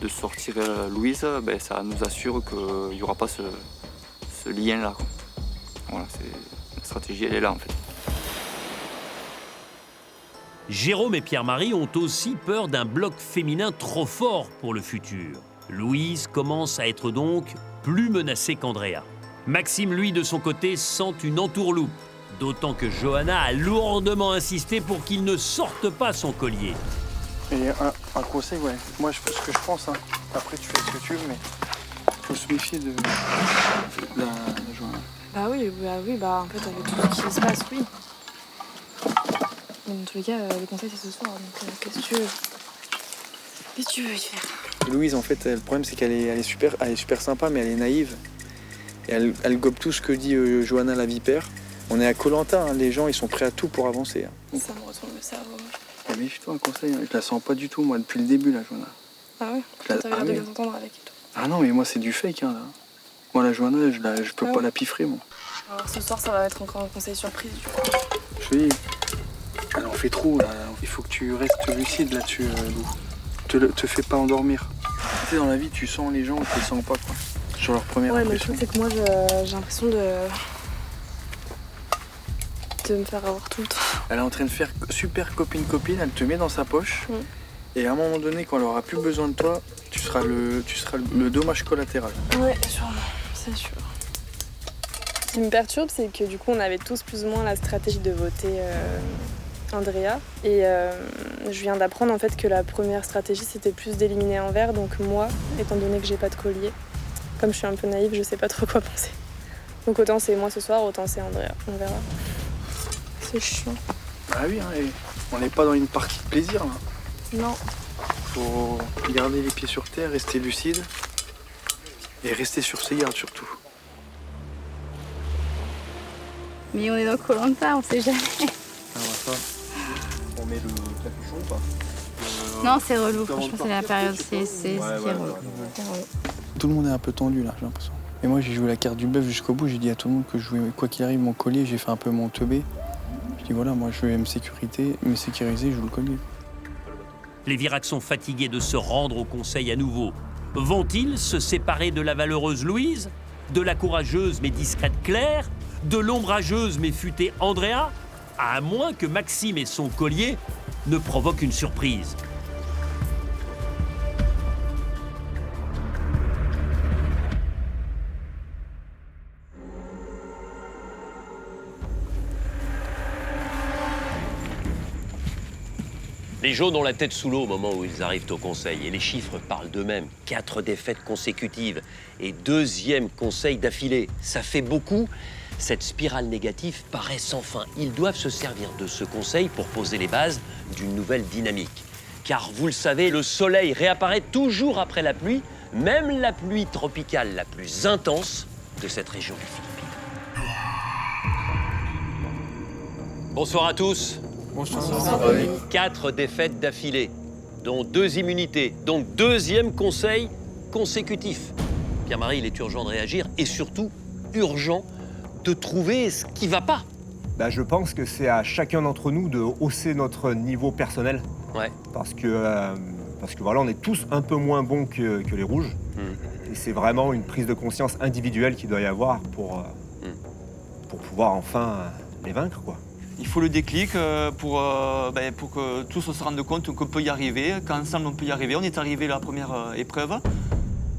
S19: sortir Louise, ben, ça nous assure qu'il n'y aura pas ce lien-là. Voilà, la stratégie, elle est là en fait.
S1: Jérôme et Pierre-Marie ont aussi peur d'un bloc féminin trop fort pour le futur. Louise commence à être donc plus menacée qu'Andrea. Maxime, lui, de son côté, sent une entourloupe. D'autant que Johanna a lourdement insisté pour qu'il ne sorte pas son collier.
S13: Et un conseil, ouais. Moi, ce que je pense, hein. Après tu fais ce que tu veux, mais il faut se méfier de la Johanna.
S11: Bah oui, en fait, avec tout ce qui se passe, oui. Mais dans tous les cas, le conseil, c'est ce soir, donc qu'est-ce que tu veux? Qu'est-ce que tu veux y faire?
S13: Louise, en fait, le problème, c'est qu'elle est super sympa, mais elle est naïve. Et elle gobe tout ce que dit Johanna la vipère. On est à Koh-Lanta, hein. Les gens, ils sont prêts à tout pour avancer. Hein.
S11: Ça me retourne le cerveau.
S13: Mais méfie-toi, un conseil, hein. Je la sens pas du tout, moi, depuis le début, là, Johanna.
S11: Ah ouais? T'as l'air de bien t'entendre avec et tout.
S13: Ah non, mais moi, c'est du fake, hein, là. Moi, la Johanna, je peux pas la piffrer, moi.
S11: Alors ce soir, ça va être encore un conseil surprise, du coup.
S13: Je te dis, elle en fait trop, là. Il faut que tu restes lucide là-dessus, Lou. Te fais pas endormir. Tu sais, dans la vie, tu sens les gens ou tu les sens pas, quoi. Sur leur première
S11: impression.
S13: Ouais,
S11: mais le truc, c'est que moi, j'ai l'impression de me faire avoir tout le temps.
S13: Elle est en train de faire super copine-copine, elle te met dans sa poche. Et à un moment donné, quand elle aura plus besoin de toi, tu seras le dommage collatéral.
S11: Ouais, sûrement, c'est sûr. Ce qui me perturbe, c'est que du coup, on avait tous plus ou moins la stratégie de voter Andrea. Et je viens d'apprendre en fait que la première stratégie, c'était plus d'éliminer Envers. Donc moi, étant donné que j'ai pas de collier, comme je suis un peu naïve, je sais pas trop quoi penser. Donc autant c'est moi ce soir, autant c'est Andrea. On verra. C'est chiant.
S13: Ah oui, hein, et on n'est pas dans une partie de plaisir, là.
S11: Non.
S13: Faut garder les pieds sur terre, rester lucide et rester sur ses gardes surtout.
S18: Mais on est dans Koh-Lanta, on sait jamais.
S13: Ah ça. On met le capuchon ou pas
S18: Non, c'est relou, franchement c'est la période, c'est ce qui est relou.
S13: Tout le monde est un peu tendu là, j'ai l'impression. Et moi j'ai joué la carte du bœuf jusqu'au bout, j'ai dit à tout le monde que je jouais quoi qu'il arrive mon collier, j'ai fait un peu mon teubé. Je dis voilà, moi je vais me sécuriser, je joue le collier.
S1: Les Virac sont fatigués de se rendre au conseil à nouveau. Vont-ils se séparer de la valeureuse Louise, de la courageuse mais discrète Claire, de l'ombrageuse mais futée Andrea, à moins que Maxime et son collier ne provoquent une surprise? Les jaunes ont la tête sous l'eau au moment où ils arrivent au conseil. Et les chiffres parlent d'eux-mêmes. 4 défaites consécutives et 2e conseil d'affilée. Ça fait beaucoup. Cette spirale négative paraît sans fin. Ils doivent se servir de ce conseil pour poser les bases d'une nouvelle dynamique. Car vous le savez, le soleil réapparaît toujours après la pluie, même la pluie tropicale la plus intense de cette région des Philippines. Bonsoir à tous.
S13: Bonsoir.
S1: 4 défaites d'affilée, dont 2 immunités, donc 2e conseil consécutif. Pierre-Marie, il est urgent de réagir et surtout urgent de trouver ce qui va pas.
S9: Je pense que c'est à chacun d'entre nous de hausser notre niveau personnel.
S1: Ouais.
S9: Parce que voilà, on est tous un peu moins bons que les rouges. Et c'est vraiment une prise de conscience individuelle qu'il doit y avoir pour pouvoir enfin les vaincre, quoi.
S19: Il faut le déclic pour que tous on se rende compte qu'on peut y arriver, qu'ensemble on peut y arriver. On est arrivé à la première épreuve.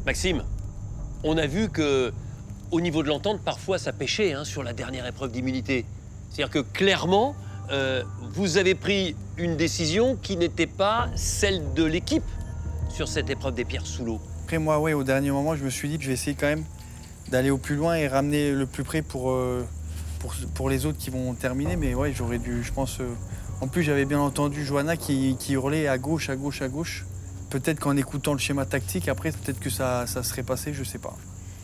S1: Maxime, on a vu que au niveau de l'entente, parfois ça pêchait sur la dernière épreuve d'immunité. C'est-à-dire que clairement, vous avez pris une décision qui n'était pas celle de l'équipe sur cette épreuve des pierres sous l'eau.
S13: Après moi, ouais, au dernier moment, je me suis dit que je vais essayer quand même d'aller au plus loin et ramener le plus près pour les autres qui vont terminer. Mais ouais, j'aurais dû, je pense... En plus, j'avais bien entendu Johanna qui hurlait à gauche, à gauche, à gauche. Peut-être qu'en écoutant le schéma tactique, après, peut-être que ça serait passé, je sais pas.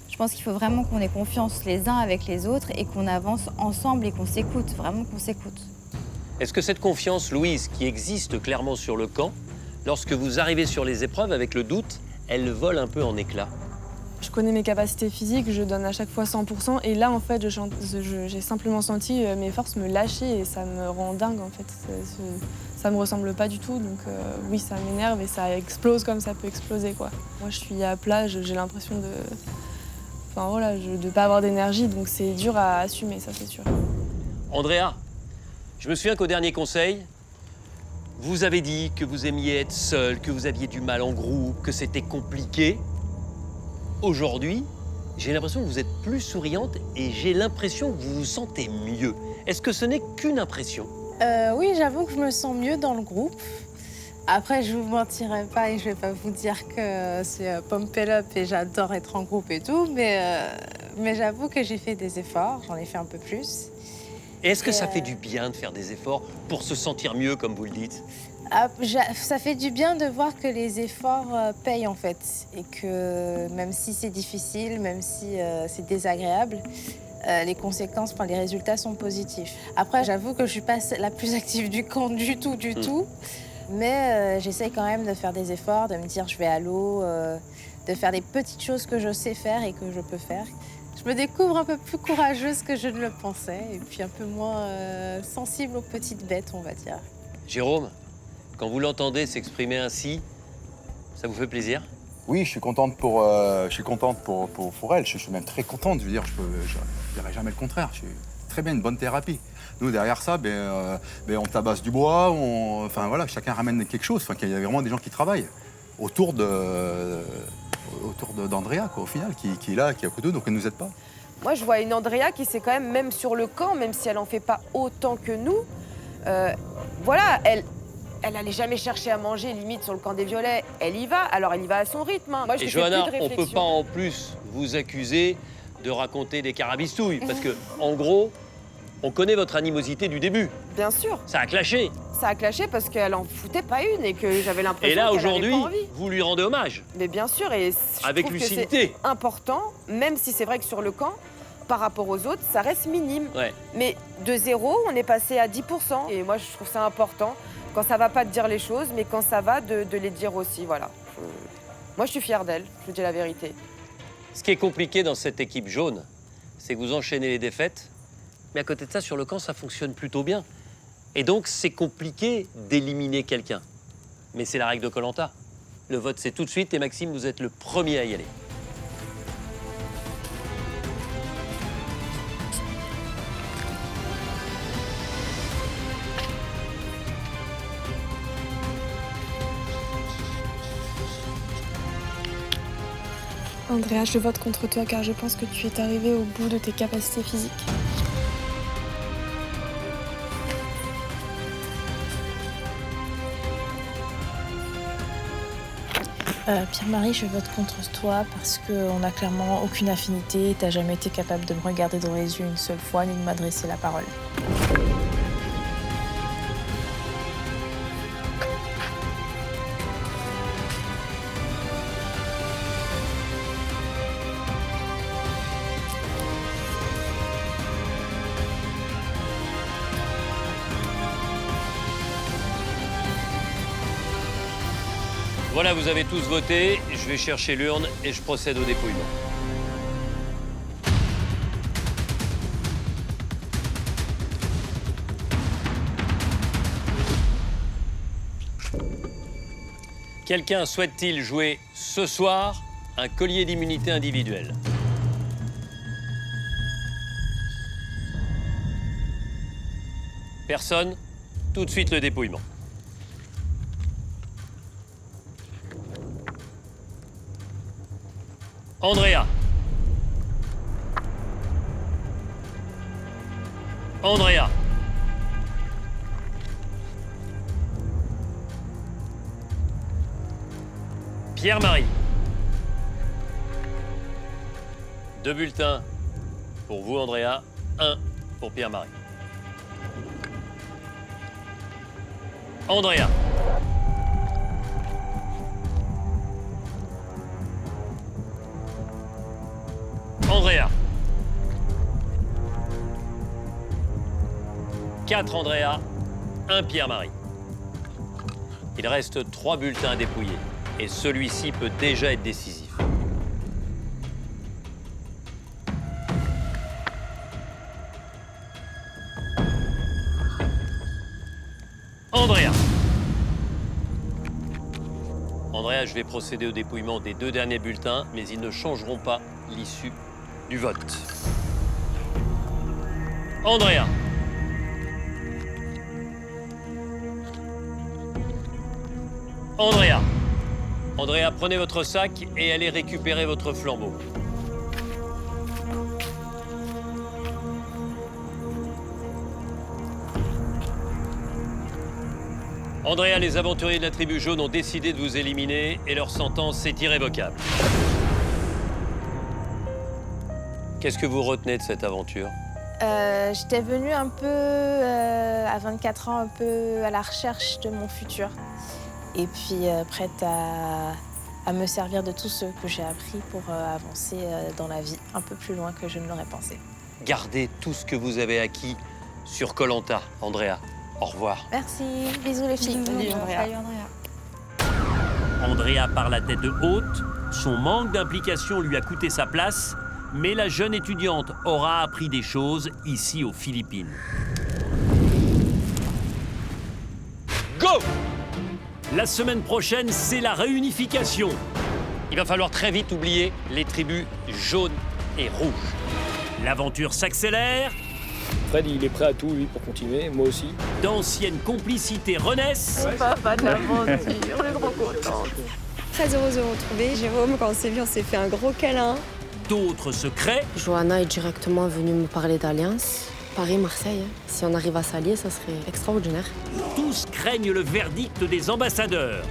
S18: Je pense qu'il faut vraiment qu'on ait confiance les uns avec les autres et qu'on avance ensemble et qu'on s'écoute, vraiment qu'on s'écoute.
S1: Est-ce que cette confiance, Louise, qui existe clairement sur le camp, lorsque vous arrivez sur les épreuves avec le doute, elle vole un peu en éclats?
S11: Je connais mes capacités physiques, je donne à chaque fois 100%. Et là, en fait, j'ai simplement senti mes forces me lâcher et ça me rend dingue, en fait. Ça me ressemble pas du tout, donc oui, ça m'énerve et ça explose comme ça peut exploser, quoi. Moi, je suis à plat, j'ai l'impression de... Enfin, voilà, de pas avoir d'énergie, donc c'est dur à assumer, ça, c'est sûr.
S1: Andrea, je me souviens qu'au dernier conseil, vous avez dit que vous aimiez être seul, que vous aviez du mal en groupe, que c'était compliqué. Aujourd'hui, j'ai l'impression que vous êtes plus souriante et j'ai l'impression que vous vous sentez mieux. Est-ce que ce n'est qu'une impression?
S6: Oui, j'avoue que je me sens mieux dans le groupe. Après, je vous mentirai pas et je vais pas vous dire que c'est pump it up et j'adore être en groupe et tout, mais j'avoue que j'ai fait des efforts, j'en ai fait un peu plus.
S1: Et est-ce que ça fait du bien de faire des efforts pour se sentir mieux, comme vous le dites?
S6: Ça fait du bien de voir que les efforts payent en fait et que même si c'est difficile, même si c'est désagréable, les conséquences, enfin, les résultats sont positifs. Après, j'avoue que je suis pas la plus active du camp du tout. Mais j'essaye quand même de faire des efforts, de me dire je vais à l'eau, de faire des petites choses que je sais faire et que je peux faire. Je me découvre un peu plus courageuse que je ne le pensais et puis un peu moins sensible aux petites bêtes, on va dire.
S1: Jérôme, quand vous l'entendez s'exprimer ainsi, ça vous fait plaisir?
S3: Oui, je suis contente pour elle. Je suis même très contente. Je veux dire, je dirais jamais le contraire. Je suis très bien, une bonne thérapie. Nous, derrière ça, on tabasse du bois. Enfin voilà, chacun ramène quelque chose. Enfin, il y a vraiment des gens qui travaillent autour d'Andrea, quoi, au final, qui est là, qui est à côté de nous, donc elle ne nous aide pas.
S4: Moi, je vois une Andrea qui sait quand même sur le camp, même si elle en fait pas autant que nous, voilà, elle n'allait jamais chercher à manger, limite, sur le camp des Violets. Elle y va, alors elle y va à son rythme. Hein. Moi, je
S1: Et Johanna, on ne peut pas en plus vous accuser de raconter des carabistouilles, parce que, en gros, on connaît votre animosité du début.
S4: Bien sûr.
S1: Ça a clashé.
S4: Ça a clashé parce qu'elle en foutait pas une et que j'avais l'impression
S1: Et là,
S4: qu'elle
S1: aujourd'hui,
S4: avait pas envie.
S1: vous lui rendez hommage.
S4: Mais bien sûr, et
S1: avec
S4: je trouve
S1: lucidité.
S4: Que c'est important, même si c'est vrai que sur le camp, par rapport aux autres, ça reste minime.
S1: Ouais.
S4: Mais de 0, on est passé à 10%. Et moi, je trouve ça important, quand ça va pas de dire les choses, mais quand ça va, de les dire aussi, voilà. Moi, je suis fière d'elle, je vous dis la vérité.
S1: Ce qui est compliqué dans cette équipe jaune, c'est que vous enchaînez les défaites, mais à côté de ça, sur le camp, ça fonctionne plutôt bien. Et donc, c'est compliqué d'éliminer quelqu'un. Mais c'est la règle de Koh-Lanta. Le vote, c'est tout de suite, et Maxime, vous êtes le premier à y aller.
S11: Andrea, je vote contre toi car je pense que tu es arrivée au bout de tes capacités physiques.
S2: Pierre-Marie, je vote contre toi parce qu'on n'a clairement aucune affinité. T'as jamais été capable de me regarder dans les yeux une seule fois ni de m'adresser la parole.
S1: Voilà, vous avez tous voté. Je vais chercher l'urne et je procède au dépouillement. Quelqu'un souhaite-t-il jouer ce soir un collier d'immunité individuelle? Personne? Tout de suite le dépouillement. Andrea. Andrea. Pierre-Marie. 2 bulletins pour vous, Andrea. 1 pour Pierre-Marie. Andrea. Andrea. 4 Andrea, 1 Pierre-Marie. Il reste 3 bulletins à dépouiller et celui-ci peut déjà être décisif. Andrea. Andrea, je vais procéder au dépouillement des 2 derniers bulletins, mais ils ne changeront pas l'issue du vote. Andrea. Andrea. Andrea, prenez votre sac et allez récupérer votre flambeau. Andrea, les aventuriers de la tribu jaune ont décidé de vous éliminer et leur sentence est irrévocable. Qu'est-ce que vous retenez de cette aventure?
S2: J'étais venue un peu, à 24 ans, un peu à la recherche de mon futur. Et puis prête à me servir de tout ce que j'ai appris pour avancer dans la vie un peu plus loin que je ne l'aurais pensé.
S1: Gardez tout ce que vous avez acquis sur Koh-Lanta, Andrea. Au revoir.
S2: Merci, bisous les filles.
S17: Salut,
S2: Andrea.
S17: Salut, Andrea.
S1: Andrea part la tête haute. Son manque d'implication lui a coûté sa place, mais la jeune étudiante aura appris des choses ici aux Philippines. Go! La semaine prochaine, c'est la réunification. Il va falloir très vite oublier les tribus jaunes et rouges. L'aventure s'accélère.
S14: Fred, il est prêt à tout, lui, pour continuer. Moi aussi.
S1: D'anciennes complicités renaissent.
S22: Papa de l'aventure, on est trop contente.
S16: Très heureuse de vous retrouver. Jérôme, quand on s'est vu, on s'est fait un gros câlin.
S1: D'autres secrets.
S20: Johanna est directement venue me parler d'alliance. Paris-Marseille. Si on arrive à s'allier, ça serait extraordinaire.
S1: Tous craignent le verdict des ambassadeurs.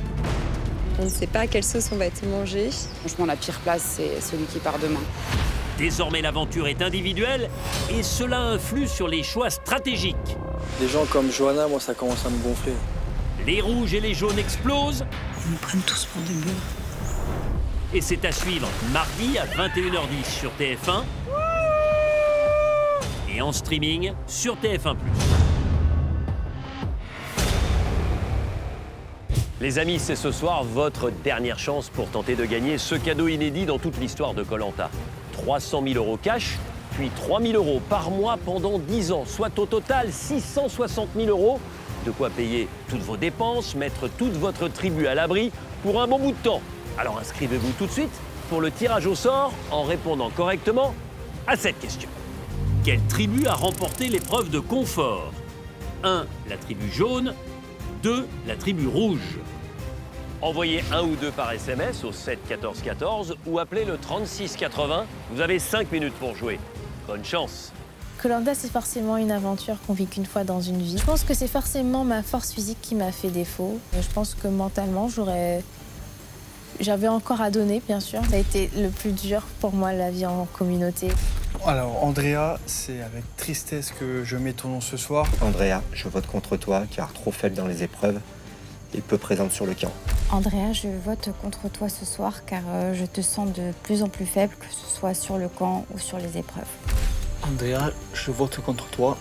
S16: On ne sait pas à quelle sauce on va être mangé.
S10: Franchement, la pire place, c'est celui qui part demain.
S1: Désormais, l'aventure est individuelle et cela influe sur les choix stratégiques.
S13: Des gens comme Johanna, moi, ça commence à me gonfler.
S1: Les rouges et les jaunes explosent.
S16: Ils nous prennent tous pour des bœufs.
S1: Et c'est à suivre mardi à 21h10 sur TF1 et en streaming sur TF1+. Les amis, c'est ce soir votre dernière chance pour tenter de gagner ce cadeau inédit dans toute l'histoire de Koh-Lanta. 300 000 € cash, puis 3 000 € par mois pendant 10 ans, soit au total 660 000 €. De quoi payer toutes vos dépenses, mettre toute votre tribu à l'abri pour un bon bout de temps. Alors inscrivez-vous tout de suite pour le tirage au sort en répondant correctement à cette question. Quelle tribu a remporté l'épreuve de confort? 1. La tribu jaune. 2. La tribu rouge. Envoyez 1 ou 2 par SMS au 7 14 14 ou appelez le 36 80. Vous avez 5 minutes pour jouer. Bonne chance.
S2: Koh-Lanta, c'est forcément une aventure qu'on vit qu'une fois dans une vie. Je pense que c'est forcément ma force physique qui m'a fait défaut. Je pense que mentalement, j'avais encore à donner, bien sûr. Ça a été le plus dur pour moi, la vie en communauté.
S13: Alors, Andrea, c'est avec tristesse que je mets ton nom ce soir.
S9: Andrea, je vote contre toi, car trop faible dans les épreuves et peu présente sur le camp.
S16: Andrea, je vote contre toi ce soir car je te sens de plus en plus faible, que ce soit sur le camp ou sur les épreuves.
S19: Andrea, je vote contre toi.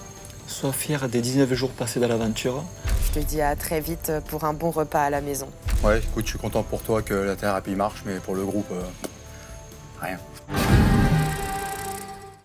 S19: Sois fière des 19 jours passés dans l'aventure.
S4: Je te dis à très vite pour un bon repas à la maison.
S3: Ouais, écoute, je suis content pour toi que la thérapie marche, mais pour le groupe, rien.